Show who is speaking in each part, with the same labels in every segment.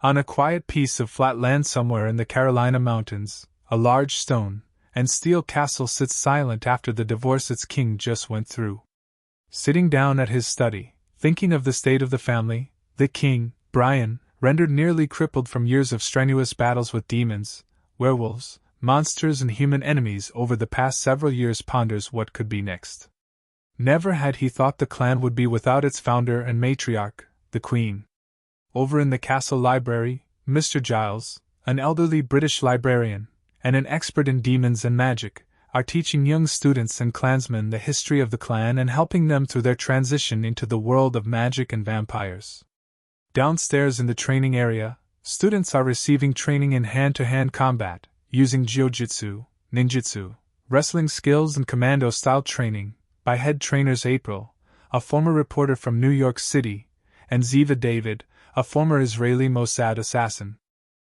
Speaker 1: On a quiet piece of flat land somewhere in the Carolina mountains, a large stone and steel castle sits silent after the divorce its king just went through. Sitting down at his study, thinking of the state of the family, the king, Brian, rendered nearly crippled from years of strenuous battles with demons, werewolves, monsters and human enemies over the past several years, ponders what could be next. Never had he thought the clan would be without its founder and matriarch, the Queen. Over in the castle library, Mr. Giles, an elderly British librarian, and an expert in demons and magic, are teaching young students and clansmen the history of the clan and helping them through their transition into the world of magic and vampires. Downstairs in the training area, students are receiving training in hand-to-hand combat, using jiu-jitsu, ninjutsu, wrestling skills and commando-style training, by head trainers April, a former reporter from New York City, and Ziva David, a former Israeli Mossad assassin.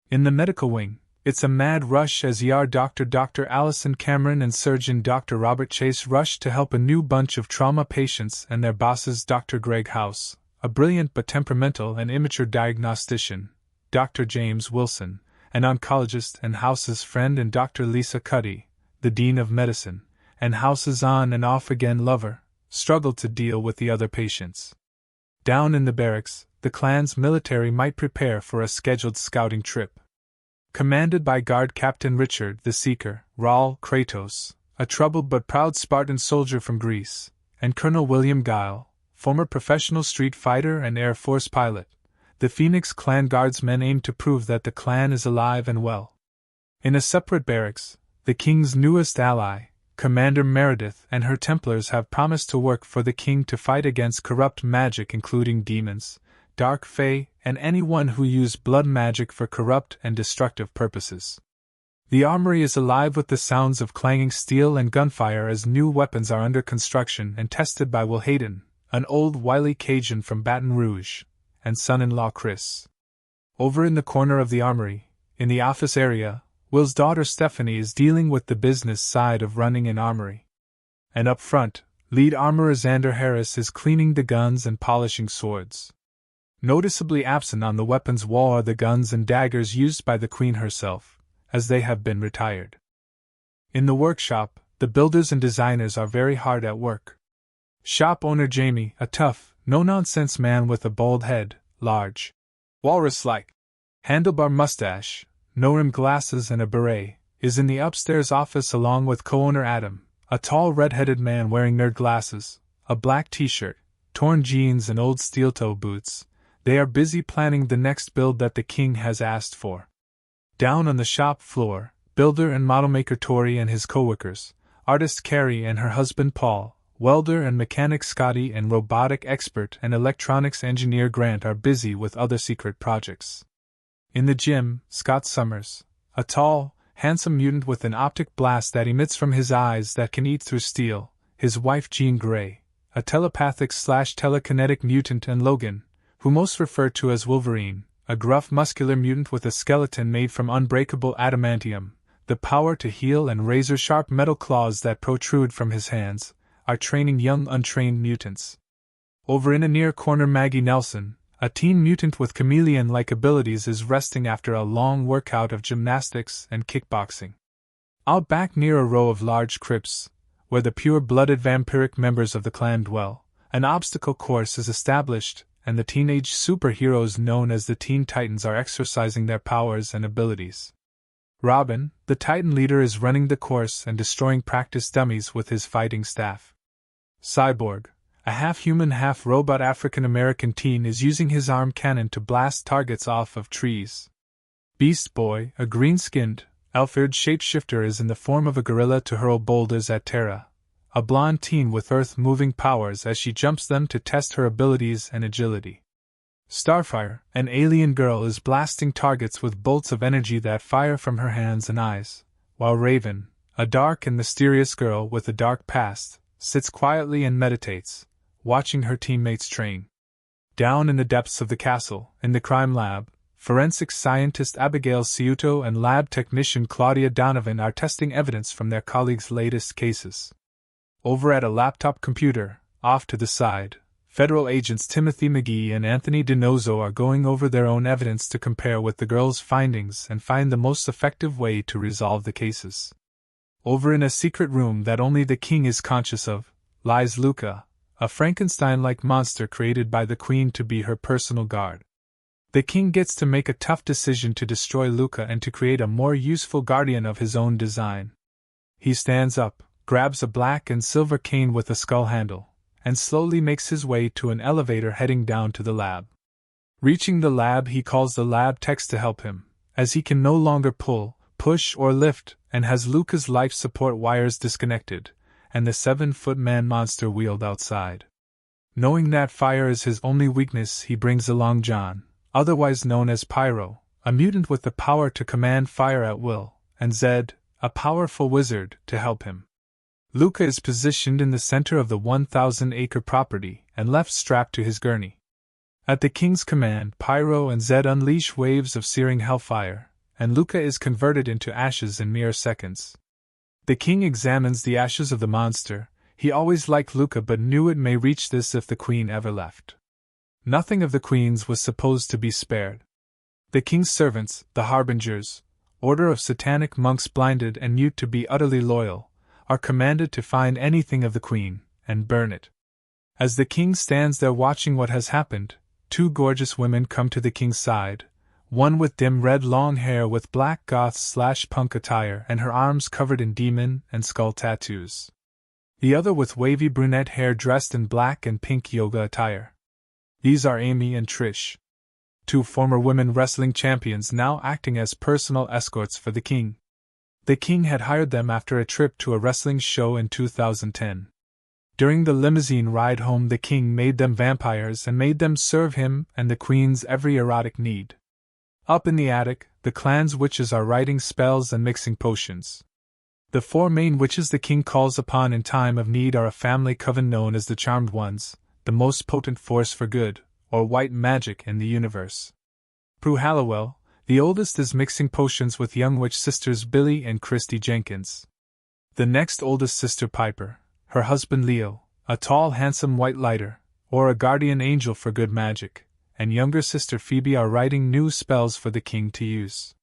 Speaker 1: In the medical wing, it's a mad rush as ER Dr. Allison Cameron and surgeon Dr. Robert Chase rush to help a new bunch of trauma patients and their bosses Dr. Greg House, a brilliant but temperamental and immature diagnostician, Dr. James Wilson, an oncologist and House's friend, and Dr. Lisa Cuddy, the dean of medicine, and House's on and off again lover, struggled to deal with the other patients. Down in the barracks, the clan's military might prepare for a scheduled scouting trip. Commanded by Guard Captain Richard the Seeker, Raul Kratos, a troubled but proud Spartan soldier from Greece, and Colonel William Guile, former professional street fighter and Air Force pilot, the Phoenix Clan Guardsmen aim to prove that the clan is alive and well. In a separate barracks, the king's newest ally, Commander Meredith, and her Templars have promised to work for the king to fight against corrupt magic, including demons, dark fae, and anyone who used blood magic for corrupt and destructive purposes. The armory is alive with the sounds of clanging steel and gunfire as new weapons are under construction and tested by Will Hayden, an old wily Cajun from Baton Rouge, and son-in-law Chris. Over in the corner of the armory, in the office area, Will's daughter Stephanie is dealing with the business side of running an armory. And up front, lead armorer Xander Harris is cleaning the guns and polishing swords. Noticeably absent on the weapons wall are the guns and daggers used by the Queen herself, as they have been retired. In the workshop, the builders and designers are very hard at work. Shop owner Jamie, a tough, no-nonsense man with a bald head, large, walrus-like, handlebar mustache, no-rim glasses and a beret, is in the upstairs office along with co-owner Adam, a tall red-headed man wearing nerd glasses, a black t-shirt, torn jeans and old steel-toe boots. They are busy planning the next build that the king has asked for. Down on the shop floor, builder and model maker Tori and his co-workers, artist Carrie and her husband Paul, welder and mechanic Scotty, and robotic expert and electronics engineer Grant are busy with other secret projects. In the gym, Scott Summers, a tall, handsome mutant with an optic blast that emits from his eyes that can eat through steel, his wife Jean Grey, a telepathic/telekinetic mutant, and Logan, who most refer to as Wolverine, a gruff muscular mutant with a skeleton made from unbreakable adamantium, the power to heal, and razor-sharp metal claws that protrude from his hands, are training young untrained mutants. Over in a near corner, Maggie Nelson, a teen mutant with chameleon-like abilities, is resting after a long workout of gymnastics and kickboxing. Out back near a row of large crypts, where the pure-blooded vampiric members of the clan dwell, an obstacle course is established, and the teenage superheroes known as the Teen Titans are exercising their powers and abilities. Robin, the Titan leader, is running the course and destroying practice dummies with his fighting staff. Cyborg, a half-human, half-robot African-American teen, is using his arm cannon to blast targets off of trees. Beast Boy, a green-skinned, elf-eared shapeshifter, is in the form of a gorilla to hurl boulders at Terra, a blonde teen with earth-moving powers, as she jumps them to test her abilities and agility. Starfire, an alien girl, is blasting targets with bolts of energy that fire from her hands and eyes, while Raven, a dark and mysterious girl with a dark past, sits quietly and meditates, watching her teammates train. Down in the depths of the castle, in the crime lab, forensic scientist Abigail Ciuto and lab technician Claudia Donovan are testing evidence from their colleagues' latest cases. Over at a laptop computer, off to the side, Federal agents Timothy McGee and Anthony DiNozzo are going over their own evidence to compare with the girls' findings and find the most effective way to resolve the cases. Over in a secret room that only the king is conscious of, lies Luca, a Frankenstein-like monster created by the queen to be her personal guard. The king gets to make a tough decision to destroy Luca and to create a more useful guardian of his own design. He stands up, grabs a black and silver cane with a skull handle, and slowly makes his way to an elevator heading down to the lab. Reaching the lab, he calls the lab techs to help him, as he can no longer pull, push, or lift, and has Luca's life support wires disconnected, and the 7-foot man monster wheeled outside. Knowing that fire is his only weakness, he brings along John, otherwise known as Pyro, a mutant with the power to command fire at will, and Zed, a powerful wizard, to help him. Luca is positioned in the center of the 1,000-acre property and left strapped to his gurney. At the king's command, Pyro and Zed unleash waves of searing hellfire, and Luca is converted into ashes in mere seconds. The king examines the ashes of the monster. He always liked Luca but knew it may reach this if the queen ever left. Nothing of the queen's was supposed to be spared. The king's servants, the harbingers, order of satanic monks blinded and mute to be utterly loyal, are commanded to find anything of the queen, and burn it. As the king stands there watching what has happened, 2 gorgeous women come to the king's side, one with dim red long hair with black goth/punk attire and her arms covered in demon and skull tattoos. The other with wavy brunette hair dressed in black and pink yoga attire. These are Amy and Trish, 2 former women wrestling champions now acting as personal escorts for the king. The king had hired them after a trip to a wrestling show in 2010. During the limousine ride home, the king made them vampires and made them serve him and the queen's every erotic need. Up in the attic, the clan's witches are writing spells and mixing potions. The 4 main witches the king calls upon in time of need are a family coven known as the Charmed Ones, the most potent force for good, or white magic in the universe. Prue Halliwell, the oldest, is mixing potions with young witch sisters Billy and Christy Jenkins. The next oldest sister, Piper, her husband Leo, a tall handsome white lighter, or a guardian angel for good magic, and younger sister Phoebe are writing new spells for the king to use.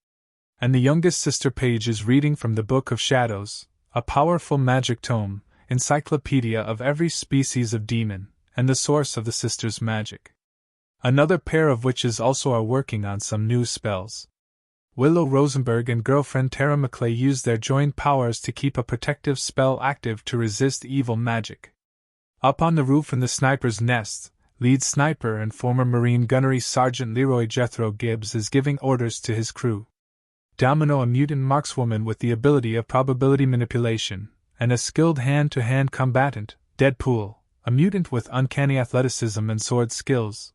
Speaker 1: And the youngest sister Paige is reading from the Book of Shadows, a powerful magic tome, encyclopedia of every species of demon, and the source of the sisters' magic. Another pair of witches also are working on some new spells. Willow Rosenberg and girlfriend Tara McClay use their joined powers to keep a protective spell active to resist evil magic. Up on the roof in the sniper's nest, lead sniper and former Marine gunnery Sergeant Leroy Jethro Gibbs is giving orders to his crew. Domino, a mutant markswoman with the ability of probability manipulation, and a skilled hand-to-hand combatant, Deadpool, a mutant with uncanny athleticism and sword skills,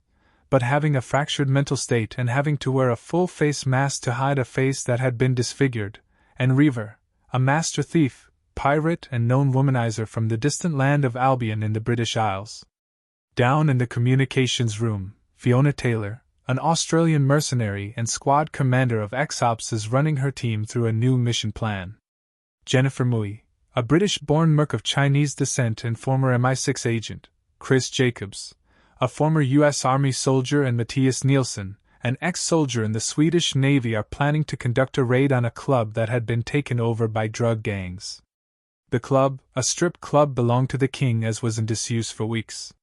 Speaker 1: but having a fractured mental state and having to wear a full face mask to hide a face that had been disfigured, and Reaver, a master thief, pirate and known womanizer from the distant land of Albion in the British Isles. Down in the communications room, Fiona Taylor, an Australian mercenary and squad commander of ENGSUB, is running her team through a new mission plan. Jennifer Mui, a British-born merc of Chinese descent and former MI6 agent, Chris Jacobs, a former U.S. Army soldier, and Matthias Nielsen, an ex-soldier in the Swedish Navy, are planning to conduct a raid on a club that had been taken over by drug gangs. The club, a strip club, belonged to the king as was in disuse for weeks.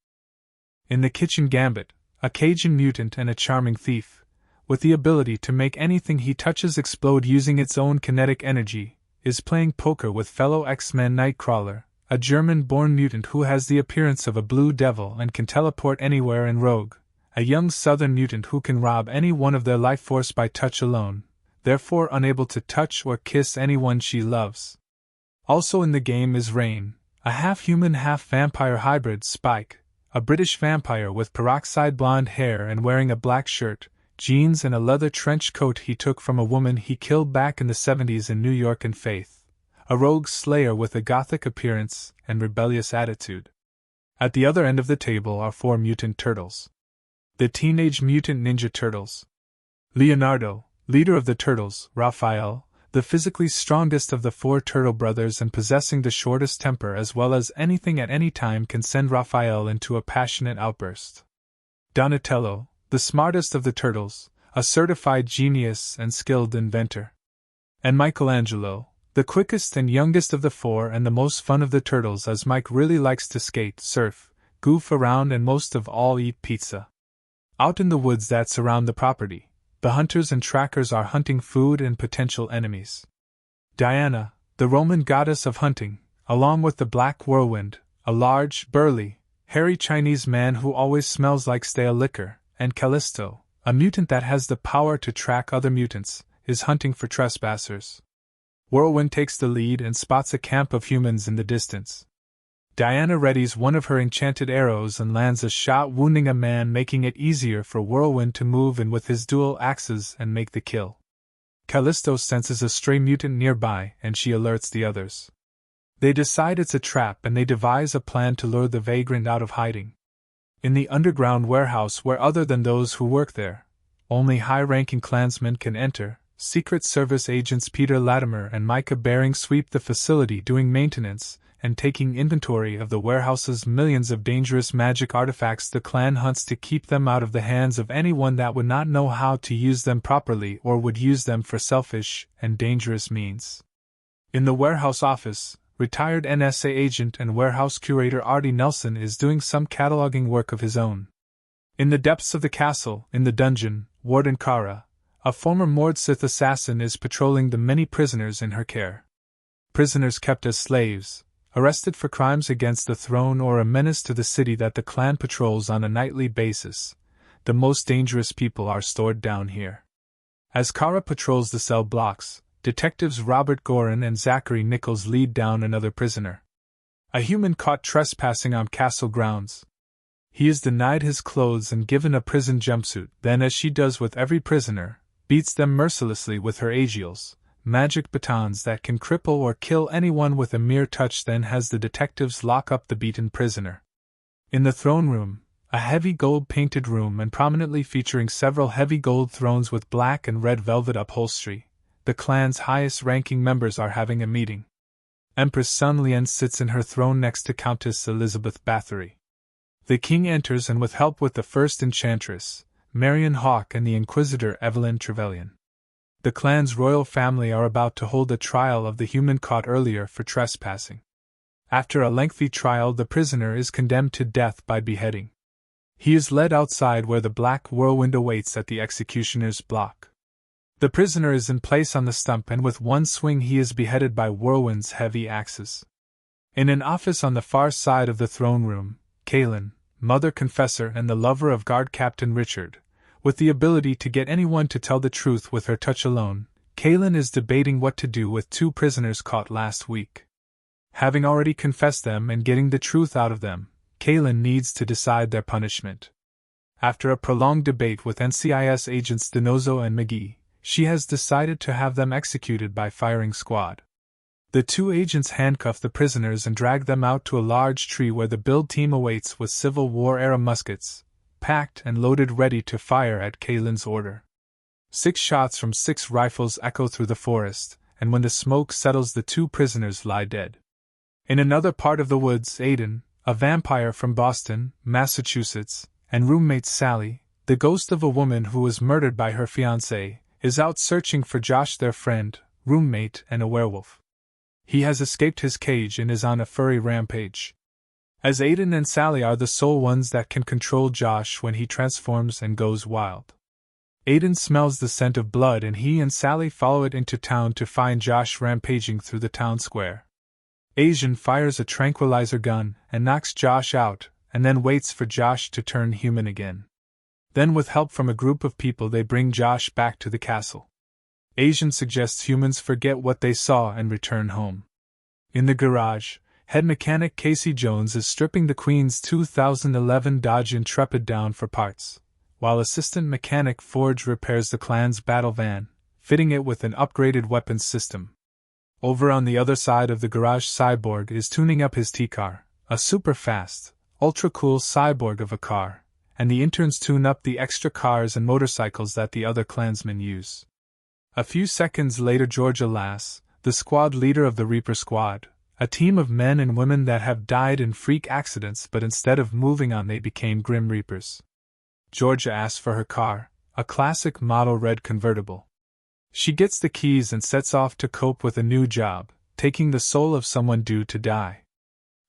Speaker 1: In the kitchen, Gambit, a Cajun mutant and a charming thief, with the ability to make anything he touches explode using its own kinetic energy, is playing poker with fellow X-Men Nightcrawler, a German-born mutant who has the appearance of a blue devil and can teleport anywhere, and Rogue, a young southern mutant who can rob any one of their life force by touch alone, therefore unable to touch or kiss anyone she loves. Also in the game is Rain, a half-human half-vampire hybrid, Spike, a British vampire with peroxide blonde hair and wearing a black shirt, jeans and a leather trench coat he took from a woman he killed back in the 70s in New York, and Faith, a rogue slayer with a gothic appearance and rebellious attitude. At the other end of the table are 4 mutant turtles. The Teenage Mutant Ninja Turtles. Leonardo, leader of the turtles; Raphael, the physically strongest of the 4 turtle brothers and possessing the shortest temper as well as anything at any time, can send Raphael into a passionate outburst. Donatello, the smartest of the turtles, a certified genius and skilled inventor. And Michelangelo, the quickest and youngest of the 4 and the most fun of the turtles, as Mike really likes to skate, surf, goof around and most of all eat pizza. Out in the woods that surround the property, the hunters and trackers are hunting food and potential enemies. Diana, the Roman goddess of hunting, along with the Black Whirlwind, a large, burly, hairy Chinese man who always smells like stale liquor, and Callisto, a mutant that has the power to track other mutants, is hunting for trespassers. Whirlwind takes the lead and spots a camp of humans in the distance. Diana readies one of her enchanted arrows and lands a shot, wounding a man, making it easier for Whirlwind to move in with his dual axes and make the kill. Callisto senses a stray mutant nearby and she alerts the others. They decide it's a trap and they devise a plan to lure the vagrant out of hiding. In the underground warehouse, where other than those who work there, only high-ranking clansmen can enter, Secret Service agents Peter Latimer and Micah Baring sweep the facility, doing maintenance and taking inventory of the warehouse's millions of dangerous magic artifacts. The clan hunts to keep them out of the hands of anyone that would not know how to use them properly or would use them for selfish and dangerous means. In the warehouse office, retired NSA agent and warehouse curator Artie Nelson is doing some cataloging work of his own. In the depths of the castle, in the dungeon, Warden Kara, a former Mord Sith assassin, is patrolling the many prisoners in her care. Prisoners kept as slaves, arrested for crimes against the throne or a menace to the city that the clan patrols on a nightly basis. The most dangerous people are stored down here. As Kara patrols the cell blocks, detectives Robert Gorin and Zachary Nichols lead down another prisoner. A human caught trespassing on castle grounds. He is denied his clothes and given a prison jumpsuit, then, as she does with every prisoner, beats them mercilessly with her agiles, magic batons that can cripple or kill anyone with a mere touch, then has the detectives lock up the beaten prisoner. In the throne room, a heavy gold-painted room and prominently featuring several heavy gold thrones with black and red velvet upholstery, the clan's highest-ranking members are having a meeting. Empress Sun Lian sits in her throne next to Countess Elizabeth Bathory. The king enters, and with help with the first enchantress, Marion Hawke, and the Inquisitor Evelyn Trevelyan. The clan's royal family are about to hold a trial of the human caught earlier for trespassing. After a lengthy trial, the prisoner is condemned to death by beheading. He is led outside where the Black Whirlwind awaits at the executioner's block. The prisoner is in place on the stump, and with one swing he is beheaded by Whirlwind's heavy axes. In an office on the far side of the throne room, Kaelin, Mother Confessor and the lover of Guard Captain Richard, with the ability to get anyone to tell the truth with her touch alone, Kaelin is debating what to do with 2 prisoners caught last week. Having already confessed them and getting the truth out of them, Kaelin needs to decide their punishment. After a prolonged debate with NCIS agents Denozo and McGee, she has decided to have them executed by firing squad. The 2 agents handcuff the prisoners and drag them out to a large tree where the build team awaits with Civil War-era muskets, packed and loaded, ready to fire at Kaelin's order. 6 shots from 6 rifles echo through the forest, and when the smoke settles, the 2 prisoners lie dead. In another part of the woods, Aiden, a vampire from Boston, Massachusetts, and roommate Sally, the ghost of a woman who was murdered by her fiancé, is out searching for Josh, their friend, roommate, and a werewolf. He has escaped his cage and is on a furry rampage. As Aiden and Sally are the sole ones that can control Josh when he transforms and goes wild. Aiden smells the scent of blood and he and Sally follow it into town to find Josh rampaging through the town square. Asian fires a tranquilizer gun and knocks Josh out, and then waits for Josh to turn human again. Then, with help from a group of people, they bring Josh back to the castle. Asian suggests humans forget what they saw and return home. In the garage, head mechanic Casey Jones is stripping the Queen's 2011 Dodge Intrepid down for parts, while assistant mechanic Forge repairs the clan's battle van, fitting it with an upgraded weapons system. Over on the other side of the garage, Cyborg is tuning up his T-car, a super-fast, ultra-cool cyborg of a car, and the interns tune up the extra cars and motorcycles that the other clansmen use. A few seconds later, Georgia Lass, the squad leader of the Reaper Squad, a team of men and women that have died in freak accidents, but instead of moving on they became Grim Reapers. Georgia asks for her car, a classic model red convertible. She gets the keys and sets off to cope with a new job, taking the soul of someone due to die.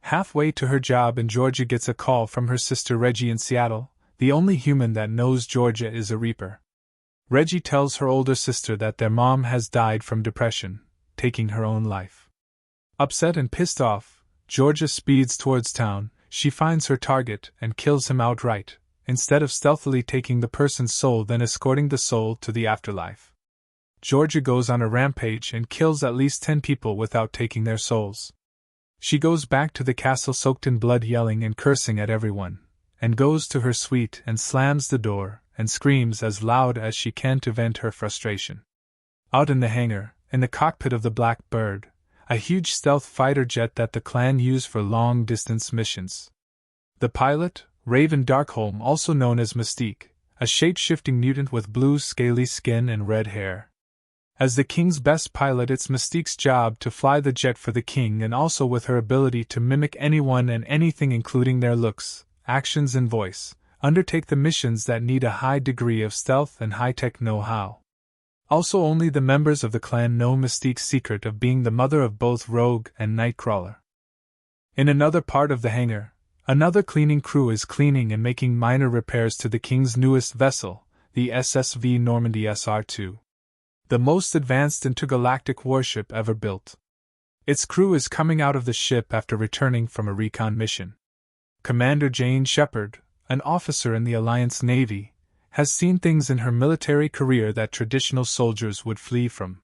Speaker 1: Halfway to her job, and Georgia gets a call from her sister Reggie in Seattle, the only human that knows Georgia is a Reaper. Reggie tells her older sister that their mom has died from depression, taking her own life. Upset and pissed off, Georgia speeds towards town. She finds her target and kills him outright, instead of stealthily taking the person's soul then escorting the soul to the afterlife. Georgia goes on a rampage and kills at least 10 people without taking their souls. She goes back to the castle soaked in blood, yelling and cursing at everyone, and goes to her suite and slams the door and screams as loud as she can to vent her frustration. Out in the hangar, in the cockpit of the Black Bird, a huge stealth fighter jet that the clan use for long-distance missions. The pilot, Raven Darkholm, also known as Mystique, a shape-shifting mutant with blue scaly skin and red hair. As the king's best pilot, it's Mystique's job to fly the jet for the king, and also with her ability to mimic anyone and anything including their looks, actions and voice, undertake the missions that need a high degree of stealth and high-tech know-how. Also, only the members of the clan know Mystique's secret of being the mother of both Rogue and Nightcrawler. In another part of the hangar, another cleaning crew is cleaning and making minor repairs to the king's newest vessel, the SSV Normandy SR-2. The most advanced intergalactic warship ever built. Its crew is coming out of the ship after returning from a recon mission. Commander Jane Shepard, an officer in the Alliance Navy, has seen things in her military career that traditional soldiers would flee from.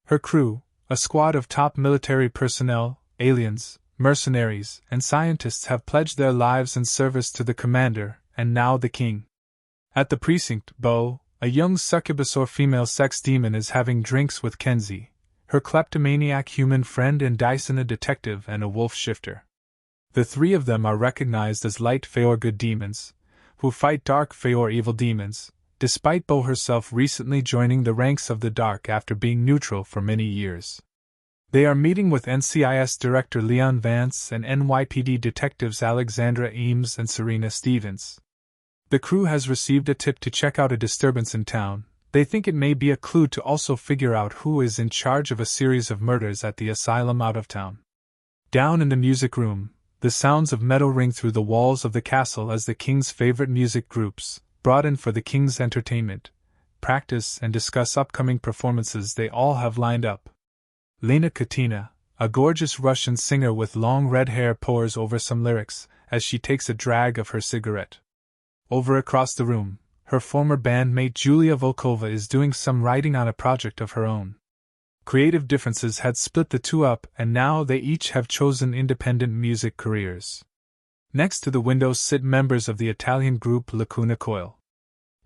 Speaker 1: Her crew, a squad of top military personnel, aliens, mercenaries, and scientists, have pledged their lives in service to the commander, and now the king. At the precinct, Bo, a young succubus or female sex demon, is having drinks with Kenzie, her kleptomaniac human friend, and Dyson, a detective and a wolf shifter. The three of them are recognized as light Feor good demons, who fight dark Feor evil demons, despite Bo herself recently joining the ranks of the dark after being neutral for many years. They are meeting with NCIS Director Leon Vance and NYPD detectives Alexandra Eames and Serena Stevens. The crew has received a tip to check out a disturbance in town. They think it may be a clue to also figure out who is in charge of a series of murders at the asylum out of town. Down in the music room, the sounds of metal ring through the walls of the castle as the king's favorite music groups, brought in for the king's entertainment, practice and discuss upcoming performances they all have lined up. Lena Katina, a gorgeous Russian singer with long red hair, pores over some lyrics as she takes a drag of her cigarette. Over across the room, her former bandmate Julia Volkova is doing some writing on a project of her own. Creative differences had split the two up, and now they each have chosen independent music careers. Next to the windows sit members of the Italian group Lacuna Coil.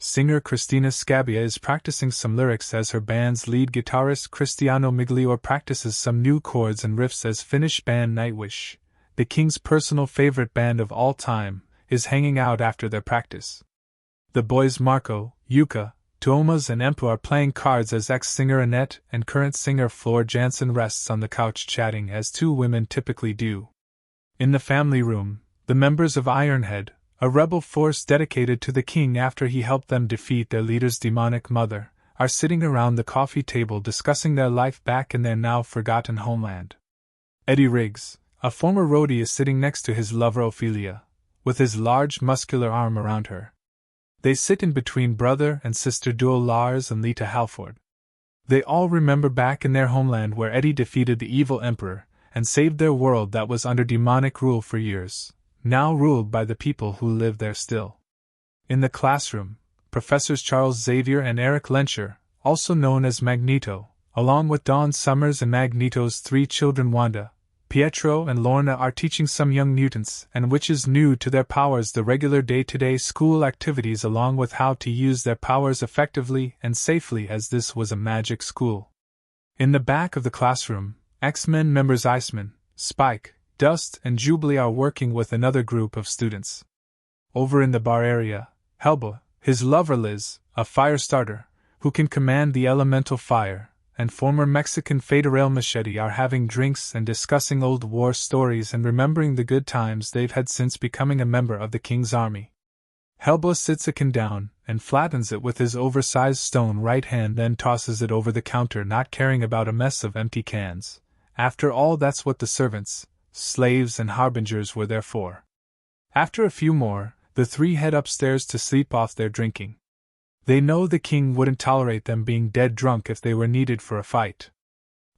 Speaker 1: Singer Christina Scabbia is practicing some lyrics as her band's lead guitarist Cristiano Migliore practices some new chords and riffs as Finnish band Nightwish, the king's personal favorite band of all time, is hanging out after their practice. The boys Marco, Yuka, Tuomas and Empu are playing cards as ex-singer Annette and current singer Floor Jansen rests on the couch chatting as two women typically do. In the family room, the members of Ironhead, a rebel force dedicated to the king after he helped them defeat their leader's demonic mother, are sitting around the coffee table discussing their life back in their now forgotten homeland. Eddie Riggs, a former roadie, is sitting next to his lover Ophelia, with his large muscular arm around her. They sit in between brother and sister duo Lars and Lita Halford. They all remember back in their homeland where Eddie defeated the evil emperor and saved their world that was under demonic rule for years, now ruled by the people who live there still. In the classroom, Professors Charles Xavier and Eric Lencher, also known as Magneto, along with Dawn Summers and Magneto's three children Wanda, Pietro and Lorna, are teaching some young mutants and witches new to their powers the regular day-to-day school activities along with how to use their powers effectively and safely, as this was a magic school. In the back of the classroom, X-Men members Iceman, Spike, Dust and Jubilee are working with another group of students. Over in the bar area, Helba, his lover Liz, a fire starter, who can command the elemental fire, and former Mexican Federal Machete are having drinks and discussing old war stories and remembering the good times they've had since becoming a member of the king's army. Helba sits a can down and flattens it with his oversized stone right hand, then tosses it over the counter, not caring about a mess of empty cans. After all, that's what the servants, slaves and harbingers were there for. After a few more, the three head upstairs to sleep off their drinking. They know the king wouldn't tolerate them being dead drunk if they were needed for a fight.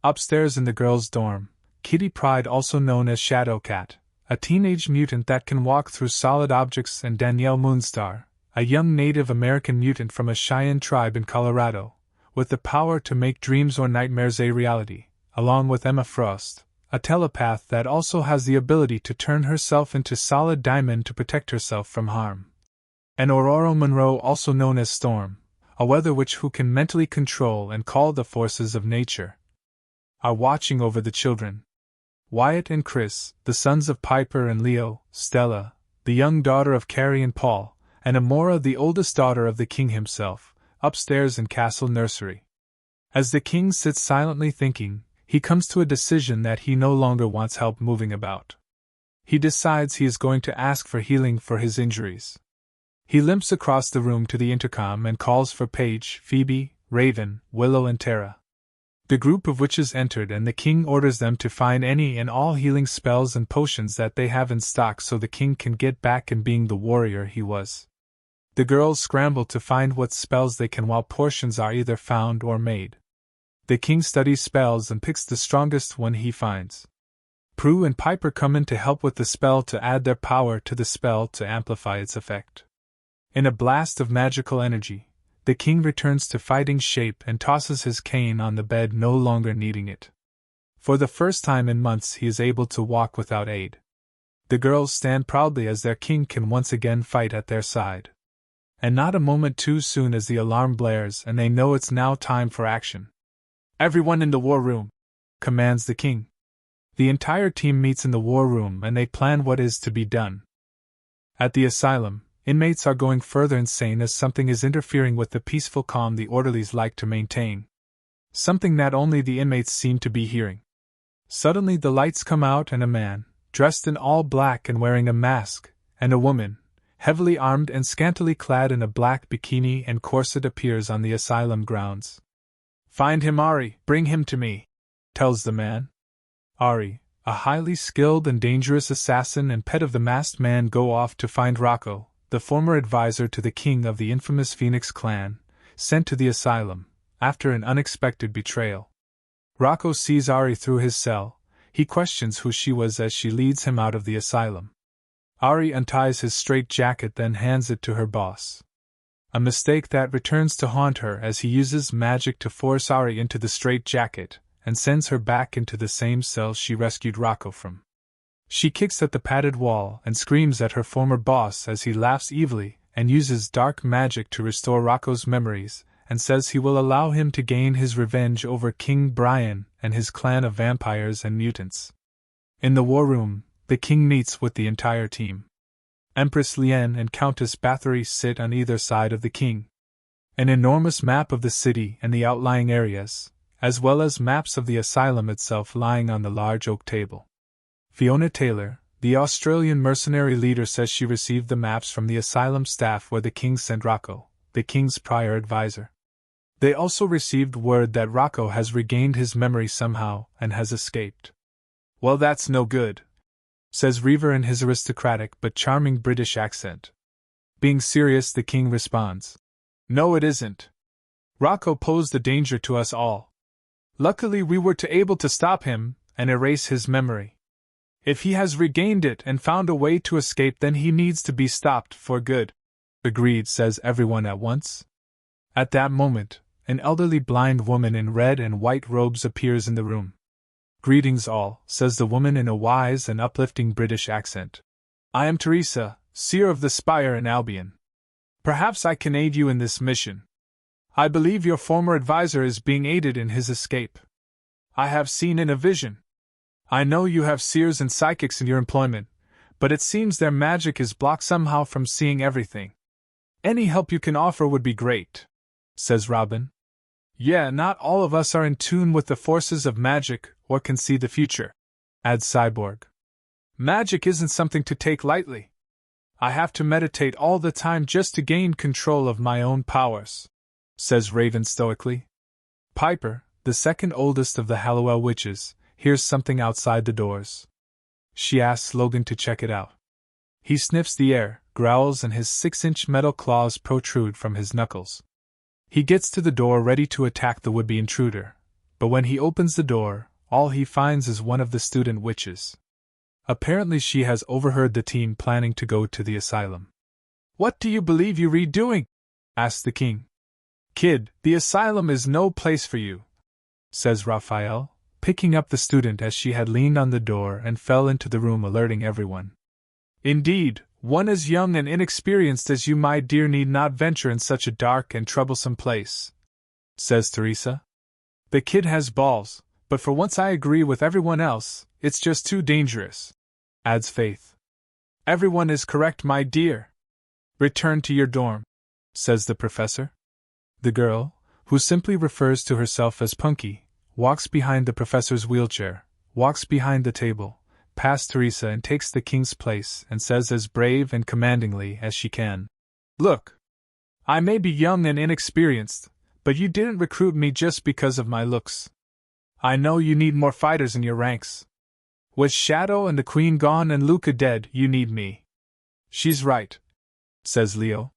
Speaker 1: Upstairs in the girls' dorm, Kitty Pryde, also known as Shadowcat, a teenage mutant that can walk through solid objects, and Danielle Moonstar, a young Native American mutant from a Cheyenne tribe in Colorado, with the power to make dreams or nightmares a reality, along with Emma Frost, a telepath that also has the ability to turn herself into solid diamond to protect herself from harm. And Aurora Monroe, also known as Storm, a weather witch who can mentally control and call the forces of nature, are watching over the children. Wyatt and Chris, the sons of Piper and Leo, Stella, the young daughter of Carrie and Paul, and Amora, the oldest daughter of the king himself, upstairs in Castle Nursery. As the king sits silently thinking, he comes to a decision that he no longer wants help moving about. He decides he is going to ask for healing for his injuries. He limps across the room to the intercom and calls for Paige, Phoebe, Raven, Willow and Tara. The group of witches entered, and the king orders them to find any and all healing spells and potions that they have in stock so the king can get back in being the warrior he was. The girls scramble to find what spells they can while portions are either found or made. The king studies spells and picks the strongest one he finds. Prue and Piper come in to help with the spell to add their power to the spell to amplify its effect. In a blast of magical energy, the king returns to fighting shape and tosses his cane on the bed, no longer needing it. For the first time in months, he is able to walk without aid. The girls stand proudly as their king can once again fight at their side. And not a moment too soon as the alarm blares and they know it's now time for action. "Everyone in the war room," commands the king. The entire team meets in the war room and they plan what is to be done. At the asylum, inmates are going further insane as something is interfering with the peaceful calm the orderlies like to maintain. Something that only the inmates seem to be hearing. Suddenly the lights come out and a man, dressed in all black and wearing a mask, and a woman, heavily armed and scantily clad in a black bikini and corset, appears on the asylum grounds. "Find him, Ari, bring him to me," tells the man. Ari, a highly skilled and dangerous assassin and pet of the masked man, go off to find Rocco, the former advisor to the king of the infamous Phoenix clan, sent to the asylum, after an unexpected betrayal. Rocco sees Ari through his cell. He questions who she was as she leads him out of the asylum. Ari unties his straitjacket, then hands it to her boss. A mistake that returns to haunt her as he uses magic to force Ari into the straitjacket, and sends her back into the same cell she rescued Rocco from. She kicks at the padded wall and screams at her former boss as he laughs evilly and uses dark magic to restore Rocco's memories, and says he will allow him to gain his revenge over King Brian and his clan of vampires and mutants. In the war room, the king meets with the entire team. Empress Lien and Countess Bathory sit on either side of the king. An enormous map of the city and the outlying areas, as well as maps of the asylum itself, lying on the large oak table. Fiona Taylor, the Australian mercenary leader, says she received the maps from the asylum staff where the king sent Rocco, the king's prior advisor. They also received word that Rocco has regained his memory somehow and has escaped. "Well, that's no good," says Reaver in his aristocratic but charming British accent. Being serious, the king responds, "No, it isn't. Rocco posed a danger to us all. Luckily, we were able to stop him and erase his memory. If he has regained it and found a way to escape, then he needs to be stopped for good." "Agreed," says everyone at once. At that moment, an elderly blind woman in red and white robes appears in the room. "Greetings all," says the woman in a wise and uplifting British accent. "I am Teresa, seer of the spire in Albion. Perhaps I can aid you in this mission. I believe your former advisor is being aided in his escape. I have seen in a vision. I know you have seers and psychics in your employment, but it seems their magic is blocked somehow from seeing everything. Any help you can offer would be great." says Robin. Yeah, not all of us are in tune with the forces of magic or can see the future, adds Cyborg. Magic isn't something to take lightly. I have to meditate all the time just to gain control of my own powers, says Raven stoically. Piper, the second oldest of the Hallowell witches, hears something outside the doors. She asks Logan to check it out. He sniffs the air, growls, and his 6-inch metal claws protrude from his knuckles. He gets to the door ready to attack the would-be intruder, but when he opens the door, all he finds is one of the student witches. Apparently she has overheard the team planning to go to the asylum. What do you believe you're redoing? Asks the king. Kid, the asylum is no place for you, says Raphael, picking up the student as she had leaned on the door and fell into the room, alerting everyone. Indeed, one as young and inexperienced as you, my dear, need not venture in such a dark and troublesome place, says Teresa. The kid has balls, but for once I agree with everyone else, it's just too dangerous, adds Faith. Everyone is correct, my dear. Return to your dorm, says the professor. The girl, who simply refers to herself as Punky, walks behind the professor's wheelchair, walks behind the table, past Teresa, and takes the king's place and says as brave and commandingly as she can, Look, I may be young and inexperienced, but you didn't recruit me just because of my looks. I know you need more fighters in your ranks. With Shadow and the Queen gone and Luca dead, you need me. She's right, says Leo.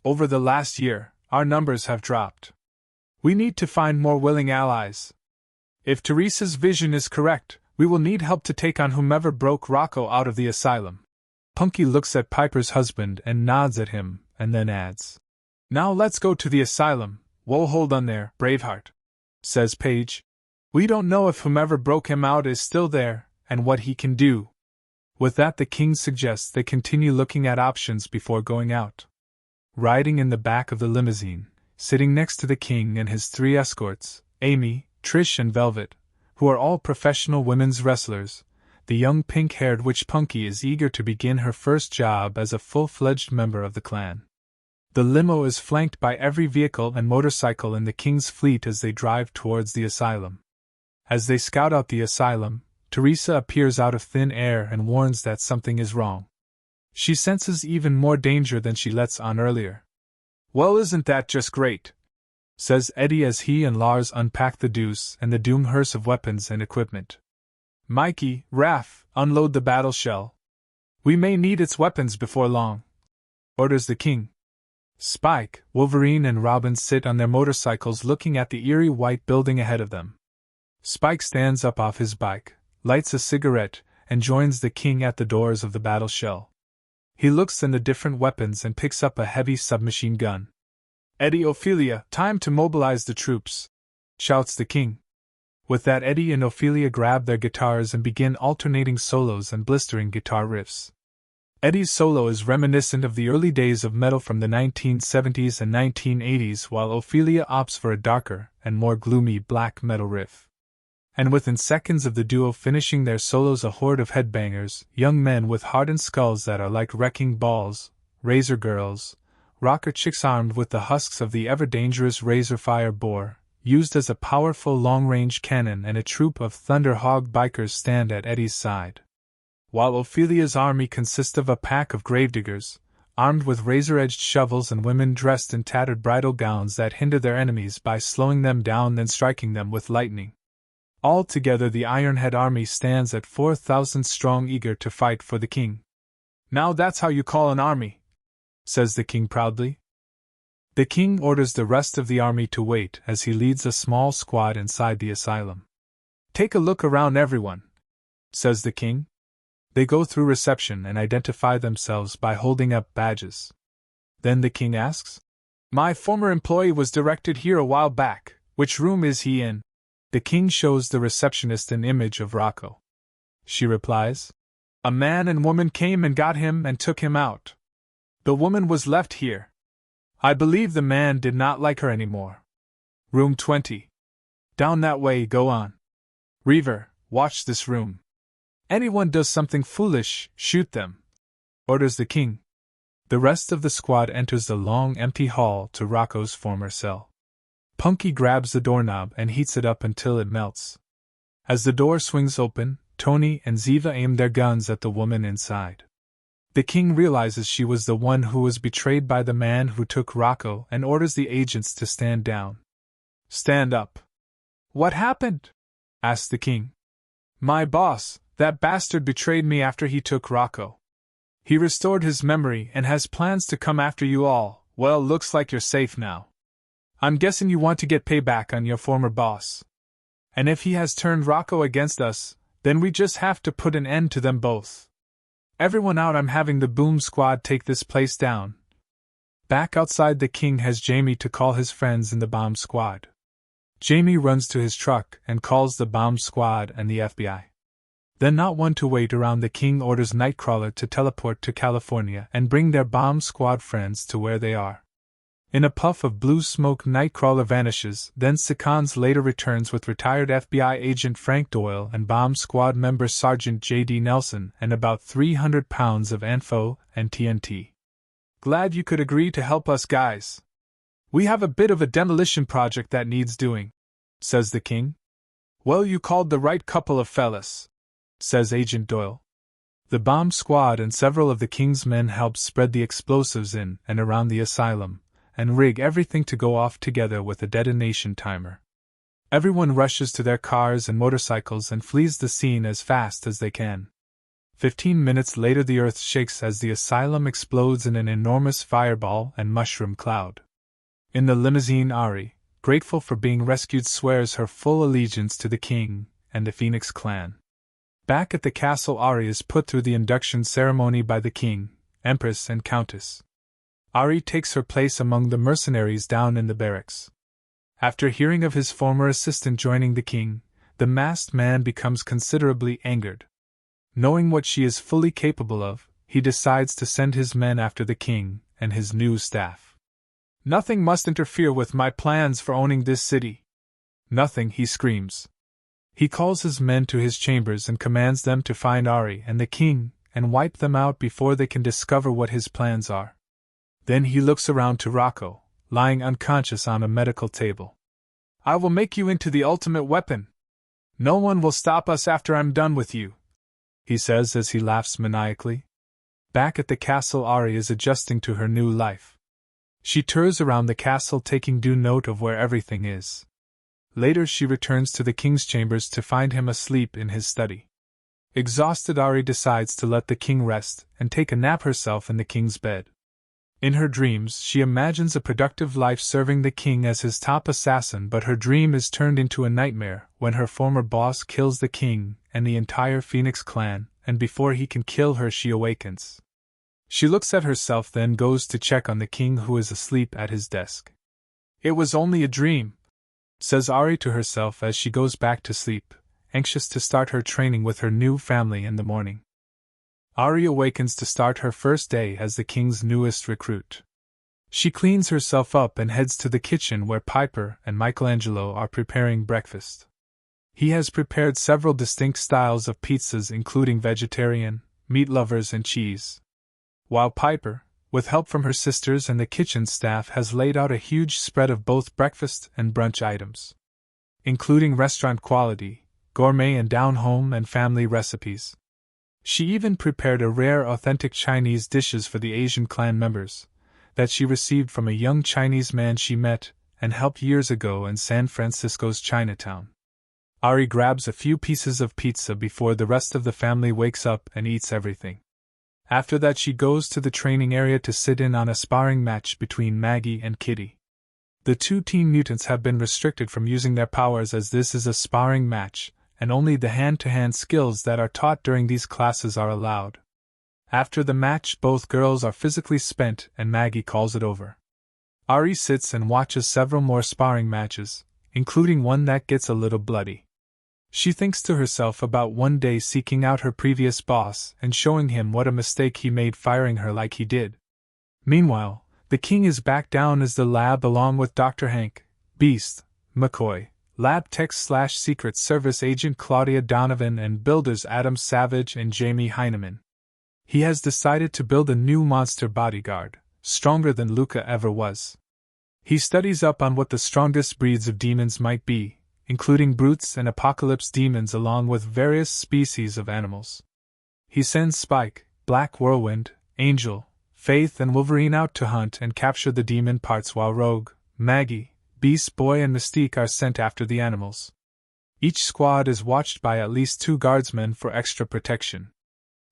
Speaker 1: Over the last year, our numbers have dropped. We need to find more willing allies. If Teresa's vision is correct, we will need help to take on whomever broke Rocco out of the asylum. Punky looks at Piper's husband and nods at him, and then adds, Now let's go to the asylum. Whoa, hold on there, Braveheart, says Paige. We don't know if whomever broke him out is still there, and what he can do. With that, the king suggests they continue looking at options before going out. Riding in the back of the limousine, sitting next to the king and his 3 escorts, Amy, Trish, and Velvet, who are all professional women's wrestlers, the young pink-haired witch Punky is eager to begin her first job as a full-fledged member of the clan. The limo is flanked by every vehicle and motorcycle in the king's fleet as they drive towards the asylum. As they scout out the asylum, Teresa appears out of thin air and warns that something is wrong. She senses even more danger than she lets on earlier. Well, isn't that just great? Says Eddie as he and Lars unpack the Deuce and the Doom hearse of weapons and equipment. Mikey, Raph, unload the battle shell. We may need its weapons before long, orders the king. Spike, Wolverine, and Robin sit on their motorcycles looking at the eerie white building ahead of them. Spike stands up off his bike, lights a cigarette, and joins the king at the doors of the battle shell. He looks in the different weapons and picks up a heavy submachine gun. Eddie, Ophelia, time to mobilize the troops, shouts the king. With that, Eddie and Ophelia grab their guitars and begin alternating solos and blistering guitar riffs. Eddie's solo is reminiscent of the early days of metal from the 1970s and 1980s, while Ophelia opts for a darker and more gloomy black metal riff. And within seconds of the duo finishing their solos, a horde of headbangers, young men with hardened skulls that are like wrecking balls, razor girls, rocker chicks armed with the husks of the ever-dangerous razor-fire boar, used as a powerful long-range cannon, and a troop of Thunderhog bikers stand at Eddie's side. While Ophelia's army consists of a pack of gravediggers, armed with razor-edged shovels, and women dressed in tattered bridal gowns that hinder their enemies by slowing them down and striking them with lightning. Altogether, the Ironhead army stands at 4,000 strong, eager to fight for the king. Now that's how you call an army, says the king proudly. The king orders the rest of the army to wait as he leads a small squad inside the asylum. Take a look around, everyone, says the king. They go through reception and identify themselves by holding up badges. Then the king asks, My former employee was directed here a while back. Which room is he in? The king shows the receptionist an image of Rocco. She replies, A man and woman came and got him and took him out. The woman was left here. I believe the man did not like her anymore. Room 20. Down that way, go on. Reaver, watch this room. Anyone does something foolish, shoot them, orders the king. The rest of the squad enters the long, empty hall to Rocco's former cell. Punky grabs the doorknob and heats it up until it melts. As the door swings open, Tony and Ziva aim their guns at the woman inside. The king realizes she was the one who was betrayed by the man who took Rocco and orders the agents to stand down. "Stand up." "What happened?" asked the king. "My boss, that bastard betrayed me after he took Rocco. He restored his memory and has plans to come after you all. Well, looks like you're safe now. I'm guessing you want to get payback on your former boss. And if he has turned Rocco against us, then we just have to put an end to them both. Everyone out, I'm having the boom squad take this place down." Back outside, the king has Jamie to call his friends in the bomb squad. Jamie runs to his truck and calls the bomb squad and the FBI. Then, not one to wait around, the king orders Nightcrawler to teleport to California and bring their bomb squad friends to where they are. In a puff of blue smoke, Nightcrawler vanishes, then seconds later returns with retired FBI agent Frank Doyle and bomb squad member Sergeant J.D. Nelson and about 300 pounds of info and TNT. "Glad you could agree to help us, guys. We have a bit of a demolition project that needs doing," says the king. "Well, you called the right couple of fellas," says Agent Doyle. The bomb squad and several of the king's men help spread the explosives in and around the asylum, and rig everything to go off together with a detonation timer. Everyone rushes to their cars and motorcycles and flees the scene as fast as they can. 15 minutes later, the earth shakes as the asylum explodes in an enormous fireball and mushroom cloud. In the limousine, Ari, grateful for being rescued, swears her full allegiance to the king and the Phoenix clan. Back at the castle, Ari is put through the induction ceremony by the king, empress, and countess. Ari takes her place among the mercenaries down in the barracks. After hearing of his former assistant joining the king, the masked man becomes considerably angered. Knowing what she is fully capable of, he decides to send his men after the king and his new staff. "Nothing must interfere with my plans for owning this city." "Nothing," he screams. He calls his men to his chambers and commands them to find Ari and the king and wipe them out before they can discover what his plans are. Then he looks around to Rocco, lying unconscious on a medical table. "I will make you into the ultimate weapon. No one will stop us after I'm done with you," he says as he laughs maniacally. Back at the castle, Ari is adjusting to her new life. She tours around the castle, taking due note of where everything is. Later, she returns to the king's chambers to find him asleep in his study. Exhausted, Ari decides to let the king rest and take a nap herself in the king's bed. In her dreams, she imagines a productive life serving the king as his top assassin, but her dream is turned into a nightmare when her former boss kills the king and the entire Phoenix clan, and before he can kill her, she awakens. She looks at herself, then goes to check on the king, who is asleep at his desk. "It was only a dream," says Ari to herself as she goes back to sleep, anxious to start her training with her new family in the morning. Ari awakens to start her first day as the king's newest recruit. She cleans herself up and heads to the kitchen where Piper and Michelangelo are preparing breakfast. He has prepared several distinct styles of pizzas, including vegetarian, meat lovers, and cheese. While Piper, with help from her sisters and the kitchen staff, has laid out a huge spread of both breakfast and brunch items, including restaurant quality, gourmet and down-home and family recipes. She even prepared a rare authentic Chinese dishes for the Asian clan members that she received from a young Chinese man she met and helped years ago in San Francisco's Chinatown. Ari grabs a few pieces of pizza before the rest of the family wakes up and eats everything. After that, she goes to the training area to sit in on a sparring match between Maggie and Kitty. The two teen mutants have been restricted from using their powers as this is a sparring match, and only the hand-to-hand skills that are taught during these classes are allowed. After the match, both girls are physically spent and Maggie calls it over. Ari sits and watches several more sparring matches, including one that gets a little bloody. She thinks to herself about one day seeking out her previous boss and showing him what a mistake he made firing her like he did. Meanwhile, the king is back down as the lab along with Dr. Hank, Beast, McCoy, Lab Tech/Secret Service Agent Claudia Donovan, and builders Adam Savage and Jamie Heineman. He has decided to build a new monster bodyguard, stronger than Luca ever was. He studies up on what the strongest breeds of demons might be, including brutes and apocalypse demons along with various species of animals. He sends Spike, Black Whirlwind, Angel, Faith and Wolverine out to hunt and capture the demon parts while Rogue, Maggie, Beast Boy and Mystique are sent after the animals. Each squad is watched by at least 2 guardsmen for extra protection.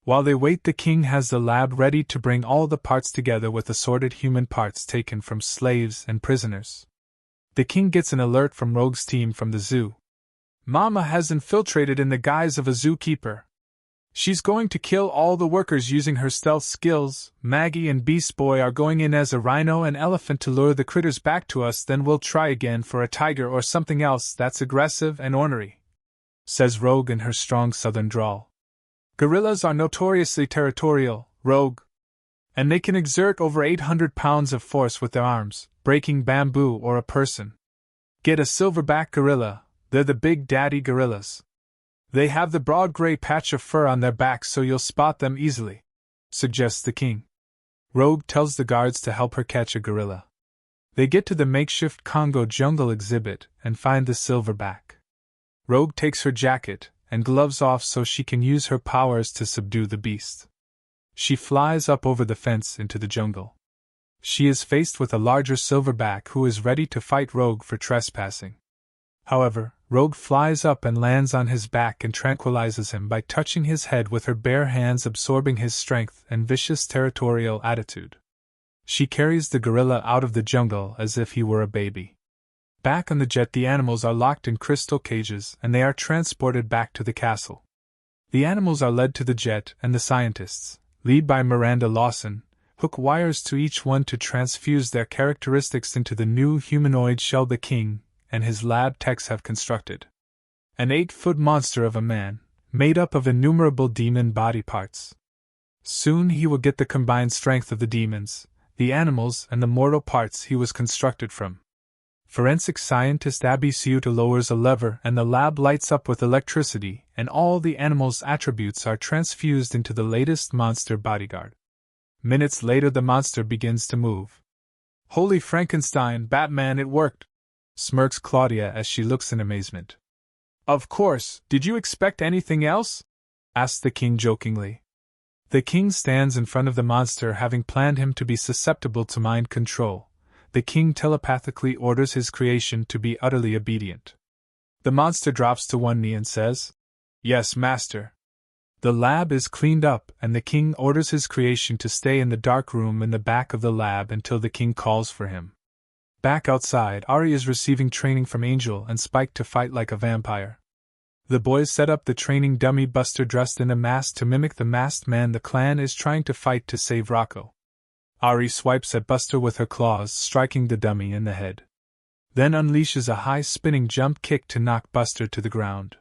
Speaker 1: While they wait, the king has the lab ready to bring all the parts together with assorted human parts taken from slaves and prisoners. The king gets an alert from Rogue's team from the zoo. Mama has infiltrated in the guise of a zookeeper. She's going to kill all the workers using her stealth skills. Maggie and Beast Boy are going in as a rhino and elephant to lure the critters back to us, then we'll try again for a tiger or something else that's aggressive and ornery, says Rogue in her strong southern drawl. Gorillas are notoriously territorial, Rogue, and they can exert over 800 pounds of force with their arms, breaking bamboo or a person. Get a silverback gorilla, they're the big daddy gorillas. They have the broad gray patch of fur on their backs so you'll spot them easily, suggests the king. Rogue tells the guards to help her catch a gorilla. They get to the makeshift Congo jungle exhibit and find the silverback. Rogue takes her jacket and gloves off so she can use her powers to subdue the beast. She flies up over the fence into the jungle. She is faced with a larger silverback who is ready to fight Rogue for trespassing. However, Rogue flies up and lands on his back and tranquilizes him by touching his head with her bare hands, absorbing his strength and vicious territorial attitude. She carries the gorilla out of the jungle as if he were a baby. Back on the jet, the animals are locked in crystal cages and they are transported back to the castle. The animals are led to the jet and the scientists, led by Miranda Lawson, hook wires to each one to transfuse their characteristics into the new humanoid shell the king and his lab techs have constructed. An 8-foot monster of a man, made up of innumerable demon body parts. Soon he will get the combined strength of the demons, the animals and the mortal parts he was constructed from. Forensic scientist Abby Ciuta lowers a lever and the lab lights up with electricity and all the animals' attributes are transfused into the latest monster bodyguard. Minutes later the monster begins to move. Holy Frankenstein, Batman, it worked! Smirks Claudia as she looks in amazement. Of course, did you expect anything else? Asks the king jokingly. The king stands in front of the monster, having planned him to be susceptible to mind control. The king telepathically orders his creation to be utterly obedient. The monster drops to one knee and says, "Yes, master." The lab is cleaned up and the king orders his creation to stay in the dark room in the back of the lab until the king calls for him. Back outside, Ari is receiving training from Angel and Spike to fight like a vampire. The boys set up the training dummy Buster dressed in a mask to mimic the masked man the clan is trying to fight to save Rocco. Ari swipes at Buster with her claws, striking the dummy in the head. Then unleashes a high spinning jump kick to knock Buster to the ground.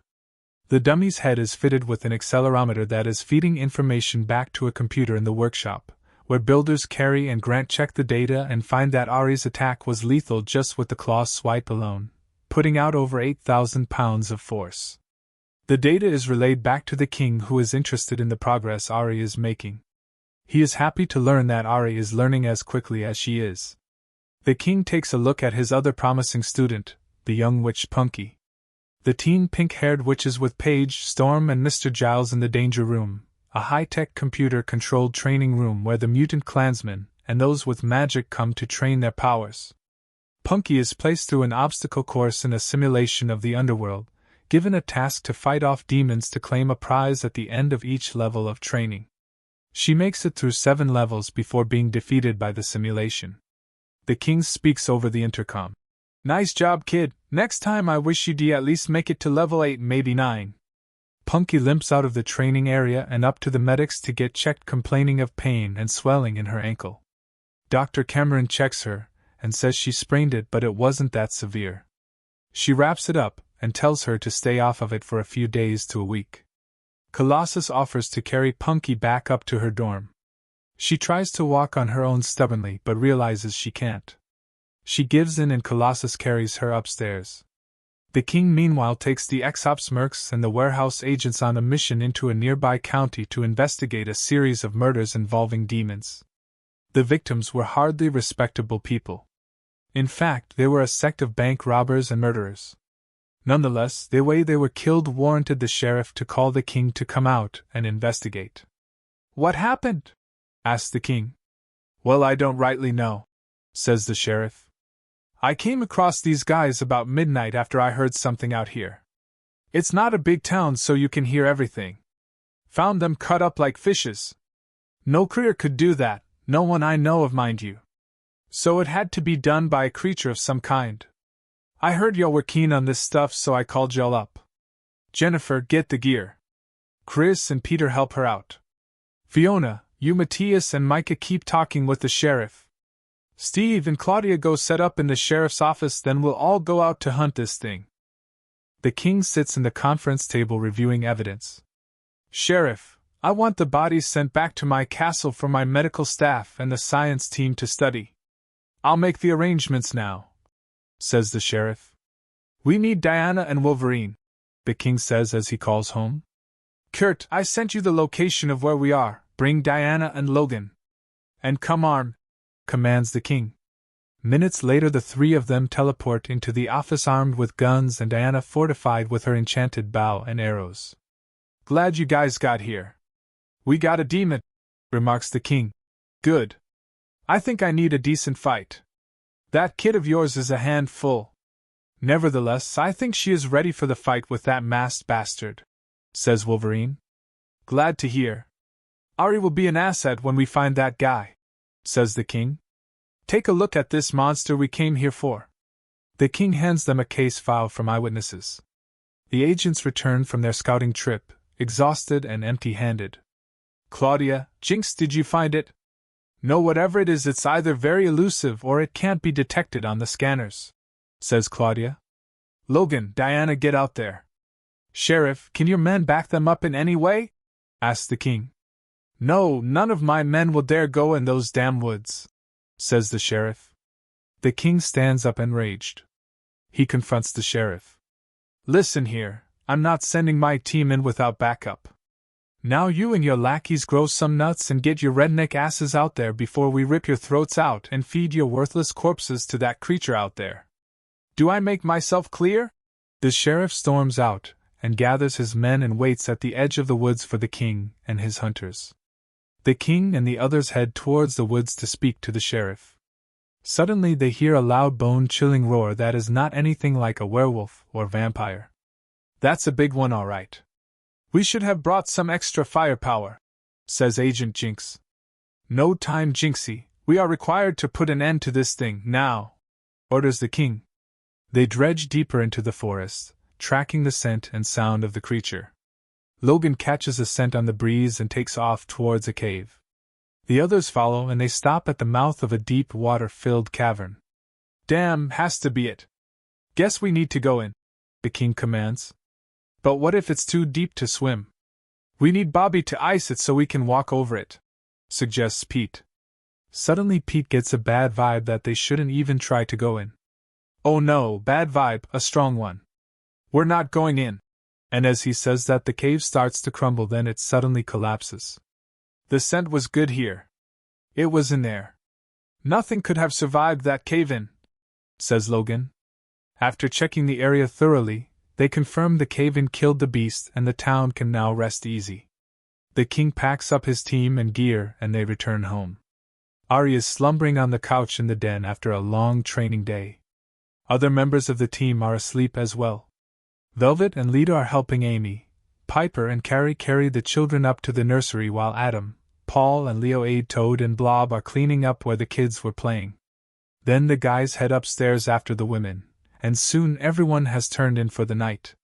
Speaker 1: The dummy's head is fitted with an accelerometer that is feeding information back to a computer in the workshop, where builders Carrie and Grant check the data and find that Ari's attack was lethal just with the claw swipe alone, putting out over 8,000 pounds of force. The data is relayed back to the king, who is interested in the progress Ari is making. He is happy to learn that Ari is learning as quickly as she is. The king takes a look at his other promising student, the young witch Punky. The teen pink-haired witches with Paige, Storm and Mr. Giles in the danger room, a high-tech computer-controlled training room where the mutant clansmen and those with magic come to train their powers. Punky is placed through an obstacle course in a simulation of the underworld, given a task to fight off demons to claim a prize at the end of each level of training. She makes it through 7 levels before being defeated by the simulation. The king speaks over the intercom. "Nice job, kid. Next time I wish you'd at least make it to level 8, maybe 9. Punky limps out of the training area and up to the medics to get checked, complaining of pain and swelling in her ankle. Dr. Cameron checks her and says she sprained it, but it wasn't that severe. She wraps it up and tells her to stay off of it for a few days to a week. Colossus offers to carry Punky back up to her dorm. She tries to walk on her own stubbornly but realizes she can't. She gives in and Colossus carries her upstairs. The king meanwhile takes the ENGSUB mercs and the warehouse agents on a mission into a nearby county to investigate a series of murders involving demons. The victims were hardly respectable people. In fact, they were a sect of bank robbers and murderers. Nonetheless, the way they were killed warranted the sheriff to call the king to come out and investigate. "What happened?" asked the king. "Well, I don't rightly know," says the sheriff. "I came across these guys about midnight after I heard something out here. It's not a big town, so you can hear everything. Found them cut up like fishes. No critter could do that, no one I know of, mind you. So it had to be done by a creature of some kind. I heard y'all were keen on this stuff, so I called y'all up. Jennifer, get the gear. Chris and Peter help her out. Fiona, you, Matthias, and Micah keep talking with the sheriff. Steve and Claudia go set up in the sheriff's office, then we'll all go out to hunt this thing." The king sits in the conference table reviewing evidence. "Sheriff, I want the bodies sent back to my castle for my medical staff and the science team to study. I'll make the arrangements now," says the sheriff. "We need Diana and Wolverine," the king says as he calls home. "Kurt, I sent you the location of where we are. Bring Diana and Logan. And come armed," commands the king. Minutes later, the three of them teleport into the office armed with guns and Diana fortified with her enchanted bow and arrows. "Glad you guys got here. We got a demon," remarks the king. "Good. I think I need a decent fight. That kid of yours is a handful. Nevertheless, I think she is ready for the fight with that masked bastard," says Wolverine. "Glad to hear. Ari will be an asset when we find that guy," says the king. "Take a look at this monster we came here for." The king hands them a case file from eyewitnesses. The agents return from their scouting trip, exhausted and empty-handed. "Claudia, Jinx, did you find it?" "No, whatever it is, it's either very elusive or it can't be detected on the scanners," says Claudia. "Logan, Diana, get out there." "Sheriff, can your men back them up in any way?" asks the king. "No, none of my men will dare go in those damn woods," says the sheriff. The king stands up enraged. He confronts the sheriff. "Listen here, I'm not sending my team in without backup. Now you and your lackeys grow some nuts and get your redneck asses out there before we rip your throats out and feed your worthless corpses to that creature out there. Do I make myself clear?" The sheriff storms out and gathers his men and waits at the edge of the woods for the king and his hunters. The king and the others head towards the woods to speak to the sheriff. Suddenly they hear a loud bone-chilling roar that is not anything like a werewolf or vampire. "That's a big one, all right. We should have brought some extra firepower," says Agent Jinx. "No time, Jinxie. We are required to put an end to this thing, now," orders the king. They dredge deeper into the forest, tracking the scent and sound of the creature. Logan catches a scent on the breeze and takes off towards a cave. The others follow and they stop at the mouth of a deep water-filled cavern. "Damn, has to be it. Guess we need to go in," the king commands. "But what if it's too deep to swim?" "We need Bobby to ice it so we can walk over it," suggests Pete. Suddenly Pete gets a bad vibe that they shouldn't even try to go in. "Oh no, bad vibe, a strong one. We're not going in." And as he says that, the cave starts to crumble, then it suddenly collapses. "The scent was good here. It was in there. Nothing could have survived that cave-in," says Logan. After checking the area thoroughly, they confirm the cave-in killed the beast and the town can now rest easy. The king packs up his team and gear and they return home. Ari is slumbering on the couch in the den after a long training day. Other members of the team are asleep as well. Velvet and Lita are helping Amy. Piper and Carrie carry the children up to the nursery while Adam, Paul and Leo aid Toad and Blob are cleaning up where the kids were playing. Then the guys head upstairs after the women, and soon everyone has turned in for the night.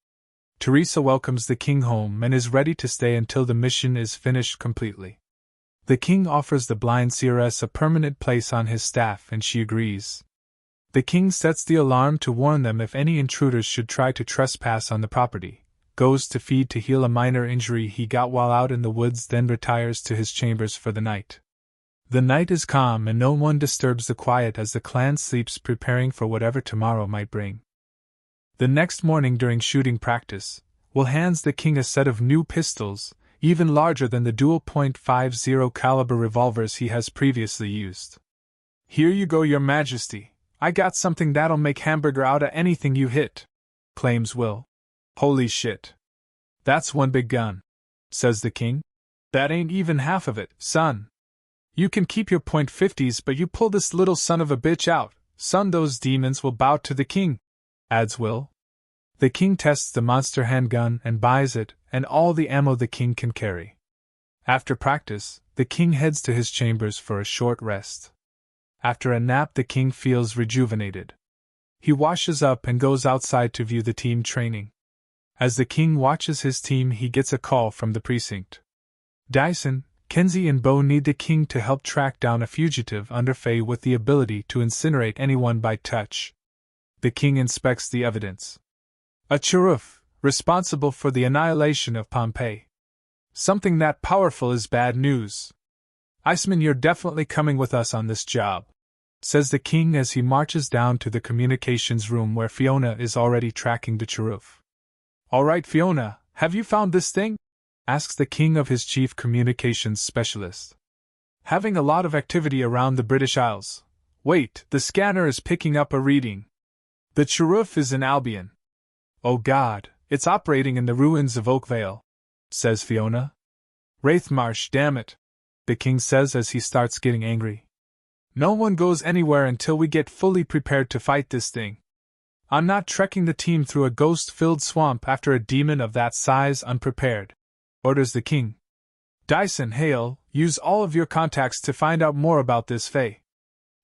Speaker 1: Teresa welcomes the king home and is ready to stay until the mission is finished completely. The king offers the blind seeress a permanent place on his staff and she agrees. The king sets the alarm to warn them if any intruders should try to trespass on the property, goes to feed to heal a minor injury he got while out in the woods, then retires to his chambers for the night. The night is calm and no one disturbs the quiet as the clan sleeps, preparing for whatever tomorrow might bring. The next morning during shooting practice, Will hands the king a set of new pistols, even larger than the dual .50 caliber revolvers he has previously used. "Here you go, your majesty. I got something that'll make hamburger out of anything you hit," claims Will. "Holy shit. That's one big gun," says the king. "That ain't even half of it, son. You can keep your .50s, but you pull this little son of a bitch out, son, those demons will bow to the king," adds Will. The king tests the monster handgun and buys it, and all the ammo the king can carry. After practice, the king heads to his chambers for a short rest. After a nap, the king feels rejuvenated. He washes up and goes outside to view the team training. As the king watches his team, he gets a call from the precinct. Dyson, Kenzie and Bo need the king to help track down a fugitive under Fae with the ability to incinerate anyone by touch. The king inspects the evidence. A cheruf, responsible for the annihilation of Pompeii. Something that powerful is bad news. "Iceman, you're definitely coming with us on this job," says the king as he marches down to the communications room where Fiona is already tracking the cheruf. "All right, Fiona, have you found this thing?" asks the king of his chief communications specialist. "Having a lot of activity around the British Isles. Wait, the scanner is picking up a reading. The cheruf is in Albion. Oh God, it's operating in the ruins of Oakvale," says Fiona. "Wraithmarsh, damn it," the king says as he starts getting angry. "No one goes anywhere until we get fully prepared to fight this thing. I'm not trekking the team through a ghost-filled swamp after a demon of that size unprepared," orders the king. "Dyson, Hale, use all of your contacts to find out more about this Fae.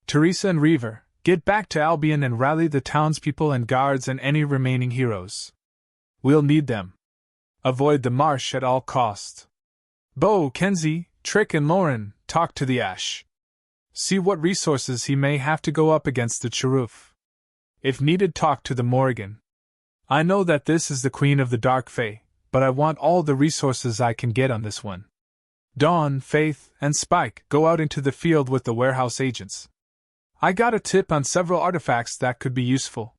Speaker 1: Teresa and Reaver, get back to Albion and rally the townspeople and guards and any remaining heroes. We'll need them. Avoid the marsh at all costs. Bo, Kenzie, Trick and Lauren, talk to the Ash. See what resources he may have to go up against the cheruf. If needed, talk to the Morrigan. I know that this is the Queen of the Dark Fae, but I want all the resources I can get on this one. Dawn, Faith, and Spike, go out into the field with the warehouse agents. I got a tip on several artifacts that could be useful.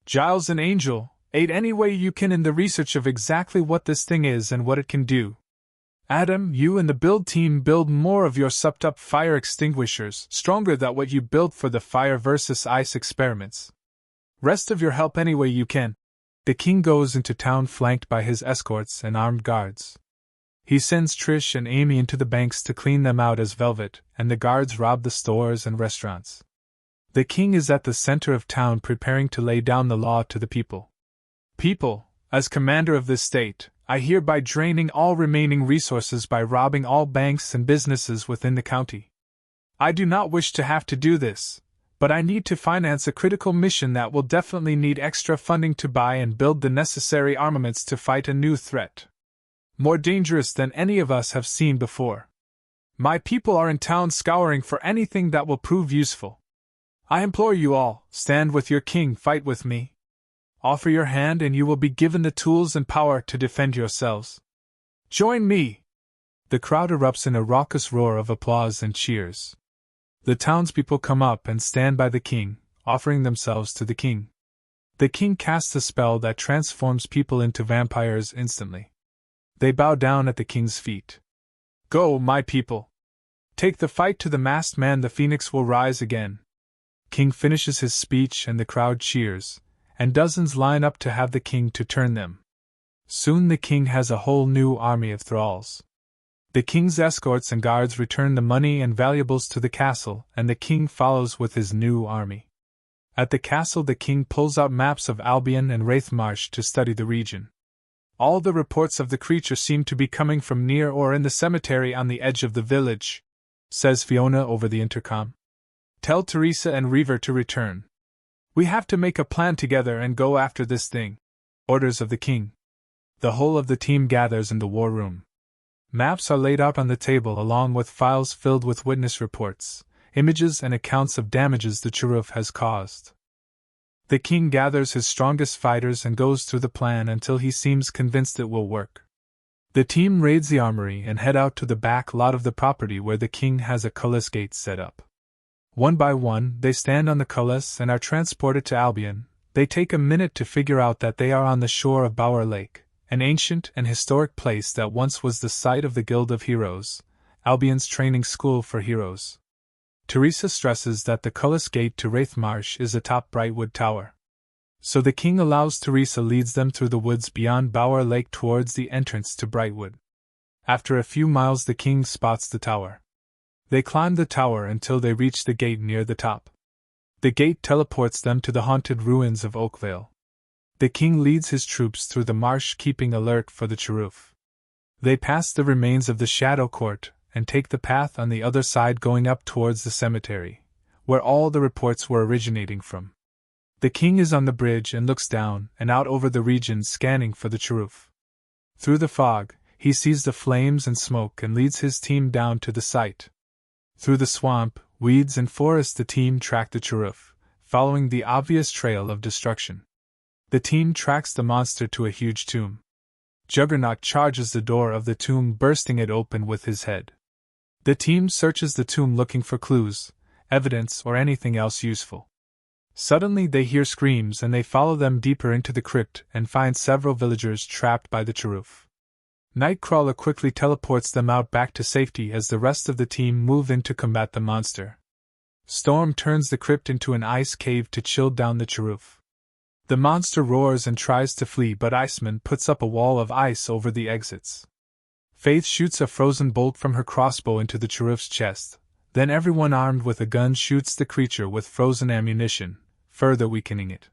Speaker 1: Giles and Angel, aid any way you can in the research of exactly what this thing is and what it can do. Adam, you and the build team build more of your supped-up fire extinguishers, stronger than what you built for the fire versus ice experiments. Rest of your help any way you can." The king goes into town flanked by his escorts and armed guards. He sends Trish and Amy into the banks to clean them out as velvet, and the guards rob the stores and restaurants. The king is at the center of town preparing to lay down the law to the people. "People, as commander of this state, I hereby draining all remaining resources by robbing all banks and businesses within the county. I do not wish to have to do this, but I need to finance a critical mission that will definitely need extra funding to buy and build the necessary armaments to fight a new threat. More dangerous than any of us have seen before. My people are in town scouring for anything that will prove useful. I implore you all, stand with your king, fight with me. Offer your hand and you will be given the tools and power to defend yourselves. Join me!" The crowd erupts in a raucous roar of applause and cheers. The townspeople come up and stand by the king, offering themselves to the king. The king casts a spell that transforms people into vampires instantly. They bow down at the king's feet. "Go, my people! Take the fight to the masked man, the phoenix will rise again." King finishes his speech and the crowd cheers, and dozens line up to have the king to turn them. Soon the king has a whole new army of thralls. The king's escorts and guards return the money and valuables to the castle, and the king follows with his new army. At the castle, the king pulls out maps of Albion and Wraithmarsh to study the region. All the reports of the creature seem to be coming from near or in the cemetery on the edge of the village, says Fiona over the intercom. "Tell Teresa and Reaver to return. We have to make a plan together and go after this thing." Orders of the king. The whole of the team gathers in the war room. Maps are laid out on the table along with files filled with witness reports, images and accounts of damages the cheruf has caused. The king gathers his strongest fighters and goes through the plan until he seems convinced it will work. The team raids the armory and head out to the back lot of the property where the king has a cullis gate set up. One by one, they stand on the cullis and are transported to Albion, They take a minute to figure out that they are on the shore of Bower Lake, an ancient and historic place that once was the site of the Guild of Heroes, Albion's training school for heroes. Teresa stresses that the Cullis Gate to Wraithmarsh is atop Brightwood Tower. So the king allows Teresa leads them through the woods beyond Bower Lake towards the entrance to Brightwood. After a few miles the king spots the tower. They climb the tower until they reach the gate near the top. The gate teleports them to the haunted ruins of Oakvale. The king leads his troops through the marsh keeping alert for the Cheroof. They pass the remains of the Shadow Court and take the path on the other side going up towards the cemetery, where all the reports were originating from. The king is on the bridge and looks down and out over the region scanning for the Cheroof. Through the fog, he sees the flames and smoke and leads his team down to the site. Through the swamp, weeds and forest the team track the Cheroof, following the obvious trail of destruction. The team tracks the monster to a huge tomb. Juggernaut charges the door of the tomb, bursting it open with his head. The team searches the tomb looking for clues, evidence, or anything else useful. Suddenly they hear screams and they follow them deeper into the crypt and find several villagers trapped by the Cheroof. Nightcrawler quickly teleports them out back to safety as the rest of the team move in to combat the monster. Storm turns the crypt into an ice cave to chill down the Cheroof. The monster roars and tries to flee, but Iceman puts up a wall of ice over the exits. Faith shoots a frozen bolt from her crossbow into the Cheroof's chest, then everyone armed with a gun shoots the creature with frozen ammunition, further weakening it.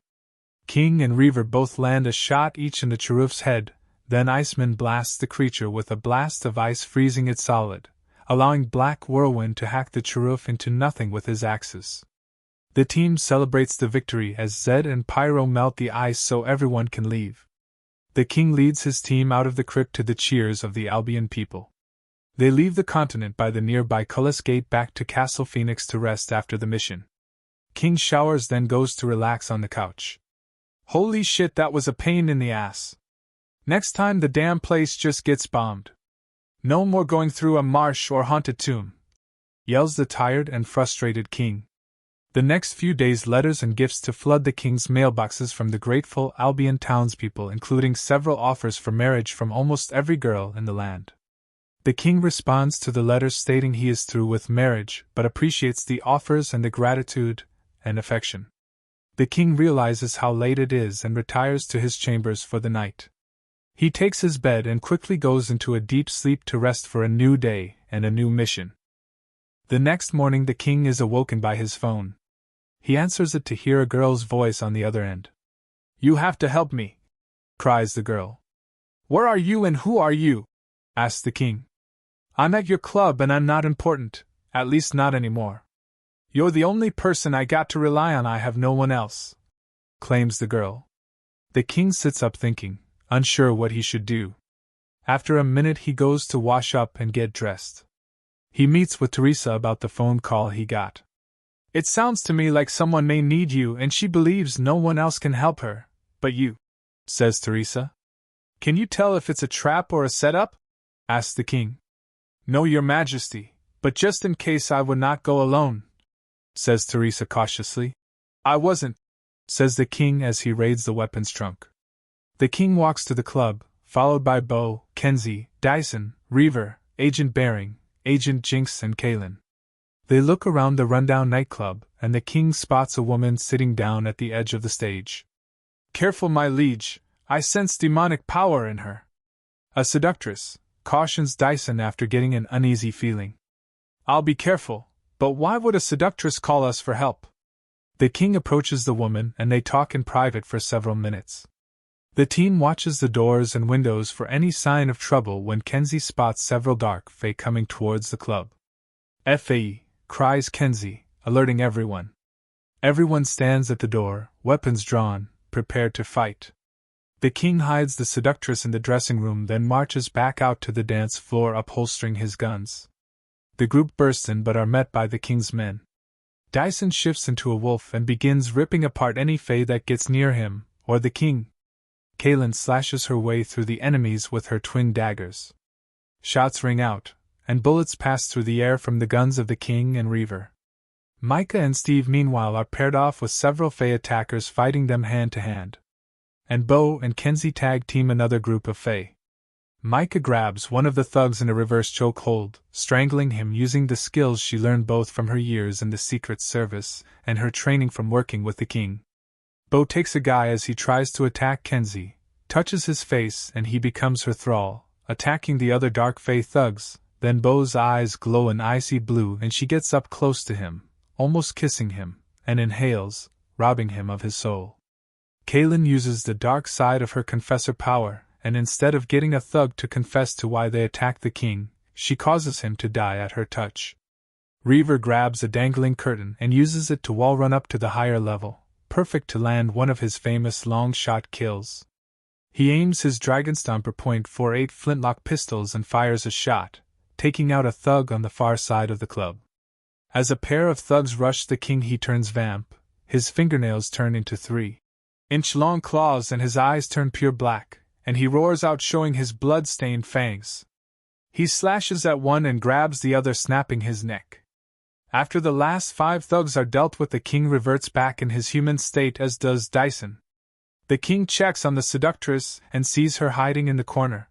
Speaker 1: King and Reaver both land a shot each in the Cheroof's head, then Iceman blasts the creature with a blast of ice, freezing it solid, allowing Black Whirlwind to hack the Cheroof into nothing with his axes. The team celebrates the victory as Zed and Pyro melt the ice so everyone can leave. The king leads his team out of the crypt to the cheers of the Albion people. They leave the continent by the nearby Cullis Gate back to Castle Phoenix to rest after the mission. King showers, then goes to relax on the couch. Holy shit, that was a pain in the ass. Next time the damn place just gets bombed. No more going through a marsh or haunted tomb, yells the tired and frustrated king. The next few days, letters and gifts to flood the king's mailboxes from the grateful Albion townspeople, including several offers for marriage from almost every girl in the land. The king responds to the letters stating he is through with marriage, but appreciates the offers and the gratitude and affection. The king realizes how late it is and retires to his chambers for the night. He takes his bed and quickly goes into a deep sleep to rest for a new day and a new mission. The next morning the king is awoken by his phone. He answers it to hear a girl's voice on the other end. "You have to help me," cries the girl. "Where are you and who are you?" asks the king. "I'm at your club and I'm not important, at least not anymore. You're the only person I got to rely on, I have no one else," claims the girl. The king sits up thinking, unsure what he should do. After a minute he goes to wash up and get dressed. He meets with Teresa about the phone call he got. "It sounds to me like someone may need you and she believes no one else can help her, but you," says Teresa. "Can you tell if it's a trap or a setup?" asks the king. "No, your majesty, but just in case I would not go alone," says Teresa cautiously. "I wasn't," says the king as he raids the weapons trunk. The king walks to the club, followed by Bo, Kenzie, Dyson, Reaver, Agent Bering, Agent Jinx and Kalen. They look around the rundown nightclub, and the king spots a woman sitting down at the edge of the stage. "Careful, my liege, I sense demonic power in her." "A seductress," cautions Dyson after getting an uneasy feeling. "I'll be careful, but why would a seductress call us for help?" The king approaches the woman and they talk in private for several minutes. The team watches the doors and windows for any sign of trouble when Kenzie spots several dark fae coming towards the club. "Fae!" cries Kenzie, alerting everyone. Everyone stands at the door, weapons drawn, prepared to fight. The king hides the seductress in the dressing room, then marches back out to the dance floor upholstering his guns. The group bursts in but are met by the king's men. Dyson shifts into a wolf and begins ripping apart any fae that gets near him, or the king. Kalen slashes her way through the enemies with her twin daggers. Shots ring out, and bullets pass through the air from the guns of the king and Reaver. Micah and Steve meanwhile are paired off with several Fae attackers fighting them hand to hand. And Bo and Kenzie tag team another group of Fae. Micah grabs one of the thugs in a reverse chokehold, strangling him using the skills she learned both from her years in the Secret Service and her training from working with the king. Bo takes a guy as he tries to attack Kenzie, touches his face, and he becomes her thrall, attacking the other dark Fae thugs. Then Bo's eyes glow an icy blue and she gets up close to him, almost kissing him, and inhales, robbing him of his soul. Kaylin uses the dark side of her confessor power, and instead of getting a thug to confess to why they attacked the king, she causes him to die at her touch. Reaver grabs a dangling curtain and uses it to wall run up to the higher level, perfect to land one of his famous long-shot kills. He aims his Dragon Stomper .48 flintlock pistols and fires a shot, taking out a thug on the far side of the club. As a pair of thugs rush the king, he turns vamp, his fingernails turn into 3-inch-long claws and his eyes turn pure black, and he roars out showing his blood-stained fangs. He slashes at one and grabs the other, snapping his neck. After the last 5 thugs are dealt with, the king reverts back in his human state, as does Dyson. The king checks on the seductress and sees her hiding in the corner.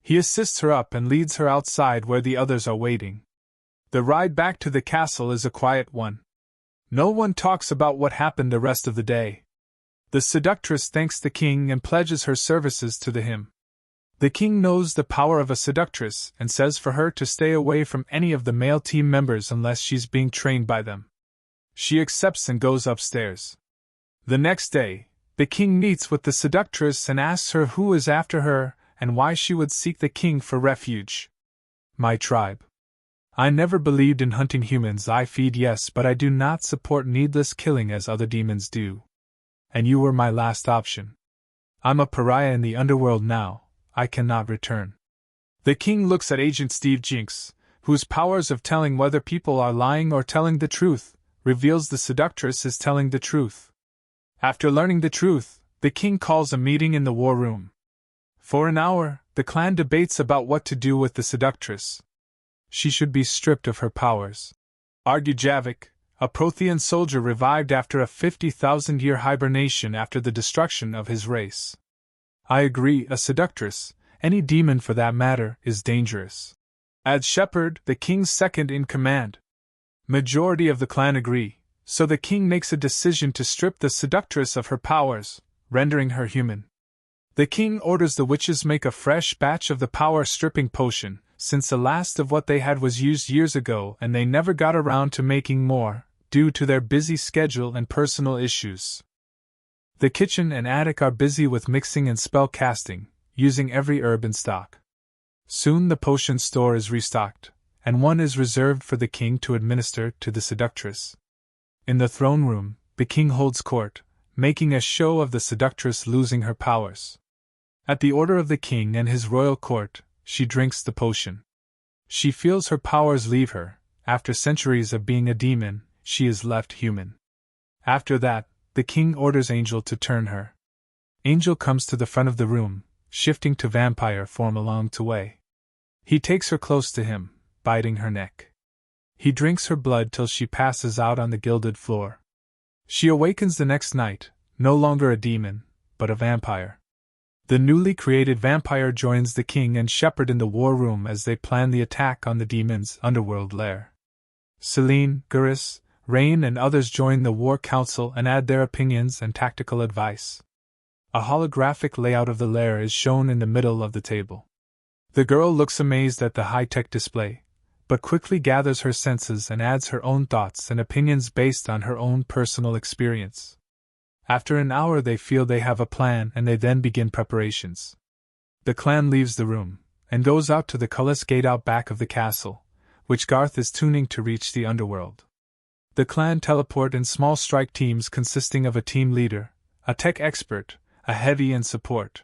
Speaker 1: He assists her up and leads her outside where the others are waiting. The ride back to the castle is a quiet one. No one talks about what happened the rest of the day. The seductress thanks the king and pledges her services to him. The king knows the power of a seductress and says for her to stay away from any of the male team members unless she's being trained by them. She accepts and goes upstairs. The next day, the king meets with the seductress and asks her who is after her and why she would seek the king for refuge. My tribe. I never believed in hunting humans. I feed, yes, but I do not support needless killing as other demons do. And you were my last option. I'm a pariah in the underworld now. I cannot return. The king looks at Agent Steve Jinx, whose powers of telling whether people are lying or telling the truth, reveals the seductress is telling the truth. After learning the truth, the king calls a meeting in the war room. For an hour, the clan debates about what to do with the seductress. She should be stripped of her powers. Argyjavik, a Prothean soldier revived after a 50,000-year hibernation after the destruction of his race. I agree, a seductress, any demon for that matter, is dangerous. Adds Shepherd, the king's second-in-command. Majority of the clan agree, so the king makes a decision to strip the seductress of her powers, rendering her human. The king orders the witches make a fresh batch of the power-stripping potion, since the last of what they had was used years ago and they never got around to making more, due to their busy schedule and personal issues. The kitchen and attic are busy with mixing and spell casting, using every herb in stock. Soon the potion store is restocked, and one is reserved for the king to administer to the seductress. In the throne room, the king holds court, making a show of the seductress losing her powers. At the order of the king and his royal court, she drinks the potion. She feels her powers leave her. After centuries of being a demon, she is left human. After that, the king orders Angel to turn her. Angel comes to the front of the room, shifting to vampire form along the way. He takes her close to him, biting her neck. He drinks her blood till she passes out on the gilded floor. She awakens the next night, no longer a demon, but a vampire. The newly created vampire joins the king and Shepherd in the war room as they plan the attack on the demon's underworld lair. Celine, Gurus, Rain and others join the war council and add their opinions and tactical advice. A holographic layout of the lair is shown in the middle of the table. The girl looks amazed at the high-tech display, but quickly gathers her senses and adds her own thoughts and opinions based on her own personal experience. After an hour they feel they have a plan and they then begin preparations. The clan leaves the room, and goes out to the Cullis gate out back of the castle, which Garth is tuning to reach the underworld. The clan teleport in small strike teams consisting of a team leader, a tech expert, a heavy and support.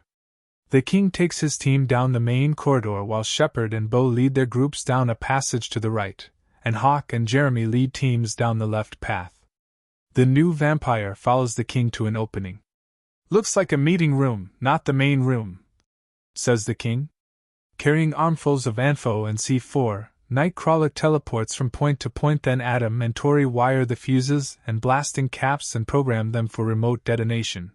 Speaker 1: The king takes his team down the main corridor while Shepherd and Bo lead their groups down a passage to the right, and Hawk and Jeremy lead teams down the left path. The new vampire follows the king to an opening. Looks like a meeting room, not the main room, says the king. Carrying armfuls of Anfo and C4, Nightcrawler teleports from point to point, then Adam and Tori wire the fuses and blasting caps and program them for remote detonation.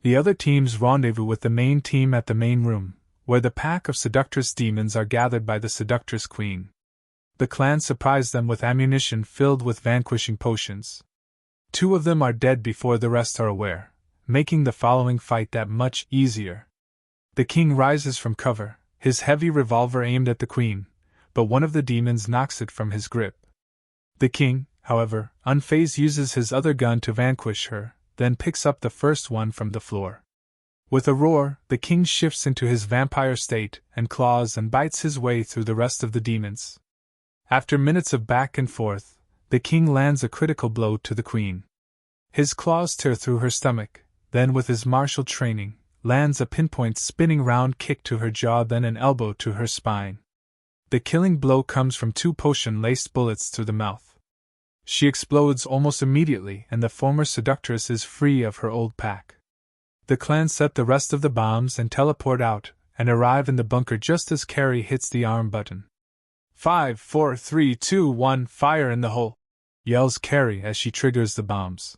Speaker 1: The other teams rendezvous with the main team at the main room, where the pack of seductress demons are gathered by the seductress queen. The clan surprise them with ammunition filled with vanquishing potions. 2 of them are dead before the rest are aware, making the following fight that much easier. The king rises from cover, his heavy revolver aimed at the queen, but one of the demons knocks it from his grip. The king, however, unfazed, uses his other gun to vanquish her, then picks up the first one from the floor. With a roar, the king shifts into his vampire state and claws and bites his way through the rest of the demons. After minutes of back and forth, the king lands a critical blow to the queen. His claws tear through her stomach, then with his martial training, lands a pinpoint spinning round kick to her jaw, then an elbow to her spine. The killing blow comes from 2 potion-laced bullets through the mouth. She explodes almost immediately, and the former seductress is free of her old pack. The clan set the rest of the bombs and teleport out, and arrive in the bunker just as Carrie hits the arm button. 5, 4, 3, 2, 1, fire in the hole! Yells Carrie as she triggers the bombs.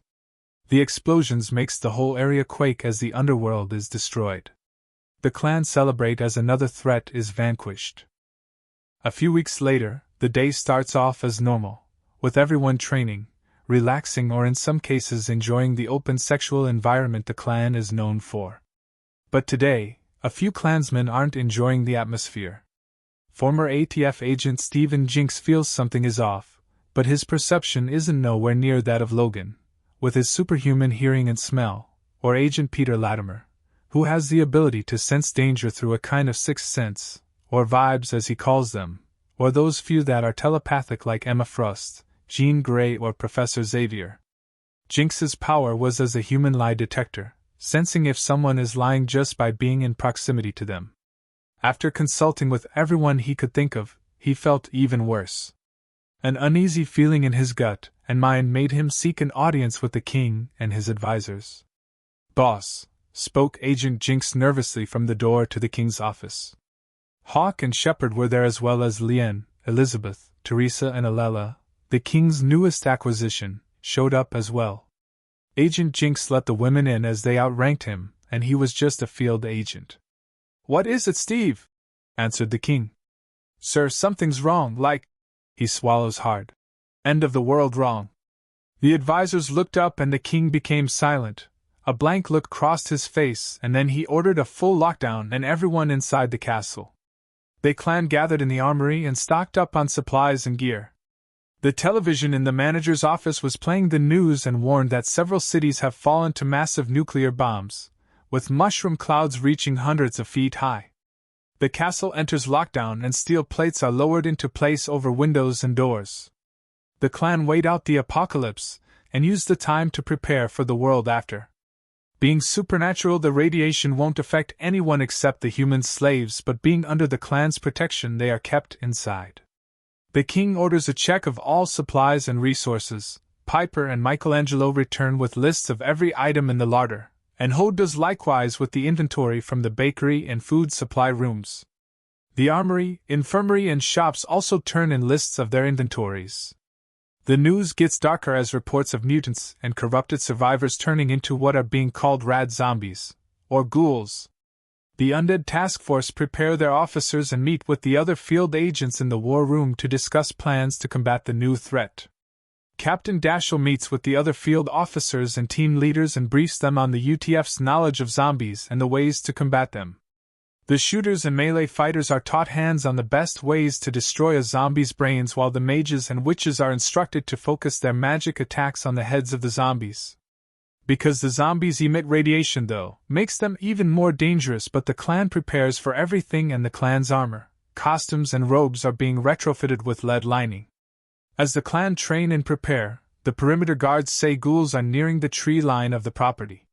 Speaker 1: The explosions makes the whole area quake as the underworld is destroyed. The clan celebrate as another threat is vanquished. A few weeks later, the day starts off as normal, with everyone training, relaxing, or in some cases enjoying the open sexual environment the clan is known for. But today, a few clansmen aren't enjoying the atmosphere. Former ATF agent Stephen Jinx feels something is off, but his perception isn't nowhere near that of Logan, with his superhuman hearing and smell, or Agent Peter Latimer, who has the ability to sense danger through a kind of sixth sense, or vibes as he calls them, or those few that are telepathic like Emma Frost, Jean Grey, or Professor Xavier. Jinx's power was as a human lie detector, sensing if someone is lying just by being in proximity to them. After consulting with everyone he could think of, he felt even worse. An uneasy feeling in his gut and mind made him seek an audience with the king and his advisors. "Boss," spoke Agent Jinx nervously from the door to the king's office. Hawk and Shepard were there, as well as Lien, Elizabeth, Teresa, and Alela, the king's newest acquisition, showed up as well. Agent Jinx let the women in as they outranked him, and he was just a field agent. "What is it, Steve?" answered the king. "Sir, something's wrong, like—" He swallows hard. "End of the world wrong." The advisors looked up and the king became silent. A blank look crossed his face, and then he ordered a full lockdown and everyone inside the castle. The clan gathered in the armory and stocked up on supplies and gear. The television in the manager's office was playing the news and warned that several cities have fallen to massive nuclear bombs, with mushroom clouds reaching hundreds of feet high. The castle enters lockdown and steel plates are lowered into place over windows and doors. The clan wait out the apocalypse and use the time to prepare for the world after. Being supernatural, the radiation won't affect anyone except the human slaves, but being under the clan's protection, they are kept inside. The king orders a check of all supplies and resources. Piper and Michelangelo return with lists of every item in the larder, and Ho does likewise with the inventory from the bakery and food supply rooms. The armory, infirmary, and shops also turn in lists of their inventories. The news gets darker as reports of mutants and corrupted survivors turning into what are being called rad zombies, or ghouls. The Undead Task Force prepare their officers and meet with the other field agents in the war room to discuss plans to combat the new threat. Captain Dashel meets with the other field officers and team leaders and briefs them on the UTF's knowledge of zombies and the ways to combat them. The shooters and melee fighters are taught hands on the best ways to destroy a zombie's brains, while the mages and witches are instructed to focus their magic attacks on the heads of the zombies. Because the zombies emit radiation, though, makes them even more dangerous, but the clan prepares for everything, and the clan's armor, costumes, and robes are being retrofitted with lead lining. As the clan train and prepare, the perimeter guards say ghouls are nearing the tree line of the property.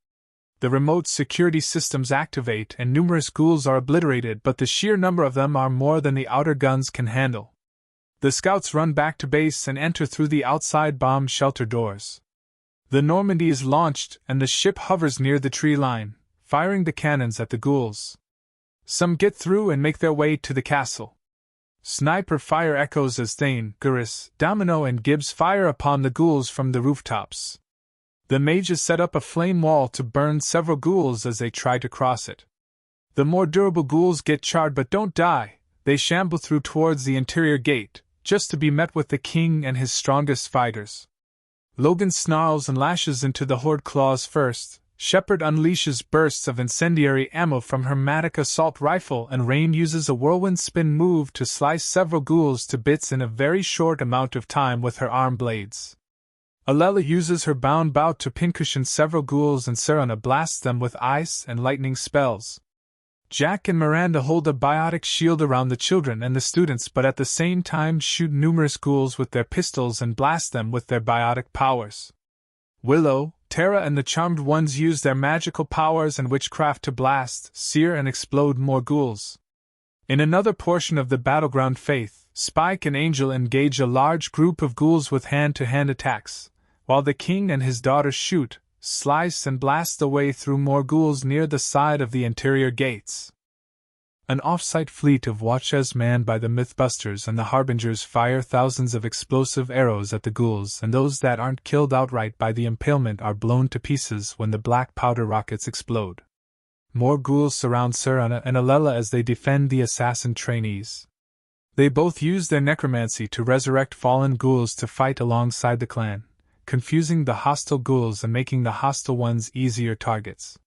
Speaker 1: The remote security systems activate and numerous ghouls are obliterated, but the sheer number of them are more than the outer guns can handle. The scouts run back to base and enter through the outside bomb shelter doors. The Normandy is launched and the ship hovers near the tree line, firing the cannons at the ghouls. Some get through and make their way to the castle. Sniper fire echoes as Thane, Gurus, Domino, and Gibbs fire upon the ghouls from the rooftops. The mages set up a flame wall to burn several ghouls as they try to cross it. The more durable ghouls get charred but don't die. They shamble through towards the interior gate, just to be met with the king and his strongest fighters. Logan snarls and lashes into the horde claws first. Shepard unleashes bursts of incendiary ammo from her Matic assault rifle, and Rain uses a whirlwind spin move to slice several ghouls to bits in a very short amount of time with her arm blades. Alela uses her bound bout to pincushion several ghouls, and Serana blasts them with ice and lightning spells. Jack and Miranda hold a biotic shield around the children and the students, but at the same time shoot numerous ghouls with their pistols and blast them with their biotic powers. Willow, Tara, and the Charmed Ones use their magical powers and witchcraft to blast, sear, and explode more ghouls. In another portion of the battleground, Faith, Spike, and Angel engage a large group of ghouls with hand-to-hand attacks, while the king and his daughter shoot, slice, and blast their way through more ghouls near the side of the interior gates. An off-site fleet of watchers manned by the Mythbusters and the Harbingers fire thousands of explosive arrows at the ghouls, and those that aren't killed outright by the impalement are blown to pieces when the black powder rockets explode. More ghouls surround Serana and Alela as they defend the assassin trainees. They both use their necromancy to resurrect fallen ghouls to fight alongside the clan, confusing the hostile ghouls and making the hostile ones easier targets.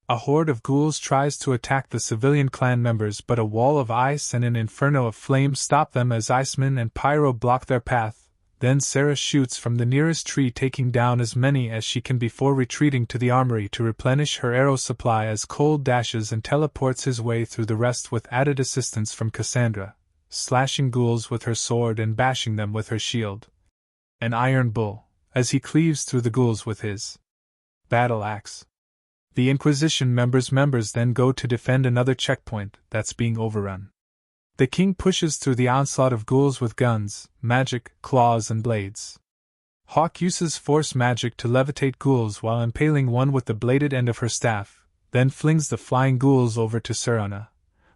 Speaker 1: A horde of ghouls tries to attack the civilian clan members, but a wall of ice and an inferno of flames stop them as Iceman and Pyro block their path. Then Sarah shoots from the nearest tree, taking down as many as she can before retreating to the armory to replenish her arrow supply as Cole dashes and teleports his way through the rest with added assistance from Cassandra, slashing ghouls with her sword and bashing them with her shield. An Iron Bull, as he cleaves through the ghouls with his battle axe. The Inquisition members then go to defend another checkpoint that's being overrun. The king pushes through the onslaught of ghouls with guns, magic, claws, and blades. Hawk uses force magic to levitate ghouls while impaling one with the bladed end of her staff, then flings the flying ghouls over to Serana,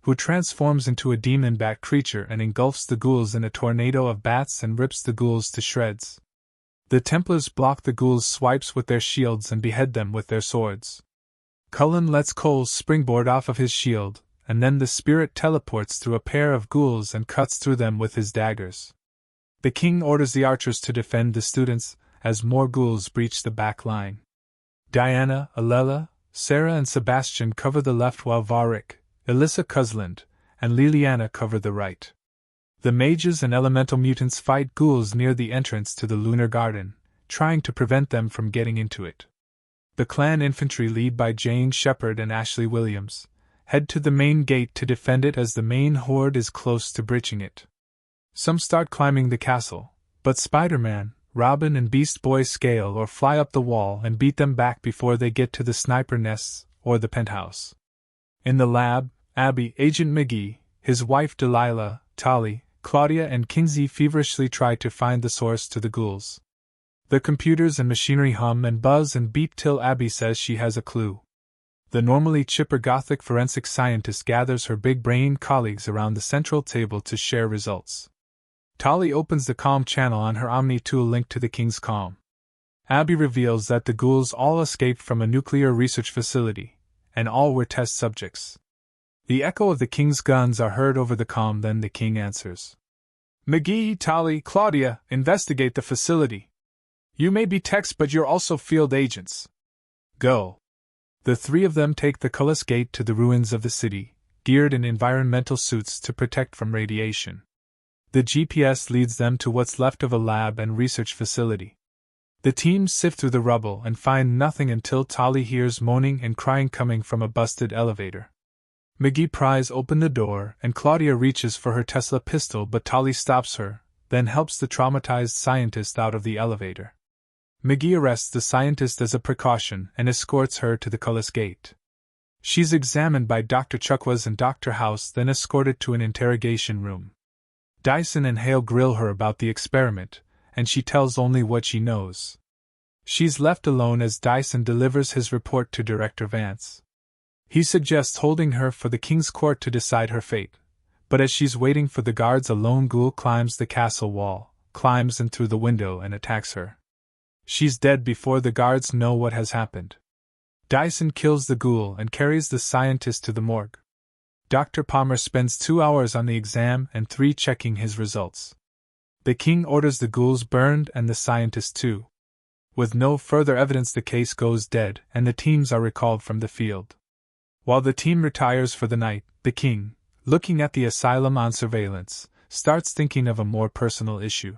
Speaker 1: who transforms into a demon bat creature and engulfs the ghouls in a tornado of bats and rips the ghouls to shreds. The Templars block the ghouls' swipes with their shields and behead them with their swords. Cullen lets Cole springboard off of his shield, and then the spirit teleports through a pair of ghouls and cuts through them with his daggers. The king orders the archers to defend the students, as more ghouls breach the back line. Diana, Alela, Sarah, and Sebastian cover the left, while Varric, Alyssa Cusland, and Liliana cover the right. The mages and elemental mutants fight ghouls near the entrance to the Lunar Garden, trying to prevent them from getting into it. The clan infantry, led by Jane Shepard and Ashley Williams, head to the main gate to defend it as the main horde is close to breaching it. Some start climbing the castle, but Spider-Man, Robin, and Beast Boy scale or fly up the wall and beat them back before they get to the sniper nests or the penthouse. In the lab, Abby, Agent McGee, his wife Delilah, Tali, Claudia, and Kinsey feverishly try to find the source to the ghouls. The computers and machinery hum and buzz and beep till Abby says she has a clue. The normally chipper gothic forensic scientist gathers her big-brained colleagues around the central table to share results. Tali opens the comm channel on her Omni tool linked to the King's comm. Abby reveals that the ghouls all escaped from a nuclear research facility, and all were test subjects. The echo of the King's guns are heard over the comm, then the King answers. McGee, Tali, Claudia, investigate the facility. You may be techs, but you're also field agents. Go. The three of them take the Cullis Gate to the ruins of the city, geared in environmental suits to protect from radiation. The GPS leads them to what's left of a lab and research facility. The team sift through the rubble and find nothing until Tali hears moaning and crying coming from a busted elevator. McGee pries open the door and Claudia reaches for her Tesla pistol, but Tali stops her, then helps the traumatized scientist out of the elevator. McGee arrests the scientist as a precaution and escorts her to the Cullis Gate. She's examined by Dr. Chukwas and Dr. House, then escorted to an interrogation room. Dyson and Hale grill her about the experiment, and she tells only what she knows. She's left alone as Dyson delivers his report to Director Vance. He suggests holding her for the King's Court to decide her fate, But as she's waiting for the guards, a lone ghoul climbs the castle wall, climbs in through the window and attacks her. She's dead before the guards know what has happened. Dyson kills the ghoul and carries the scientist to the morgue. Dr. Palmer spends 2 hours on the exam and 3 checking his results. The king orders the ghouls burned and the scientist too. With no further evidence, the case goes dead and the teams are recalled from the field. While the team retires for the night, the king, looking at the asylum on surveillance, starts thinking of a more personal issue.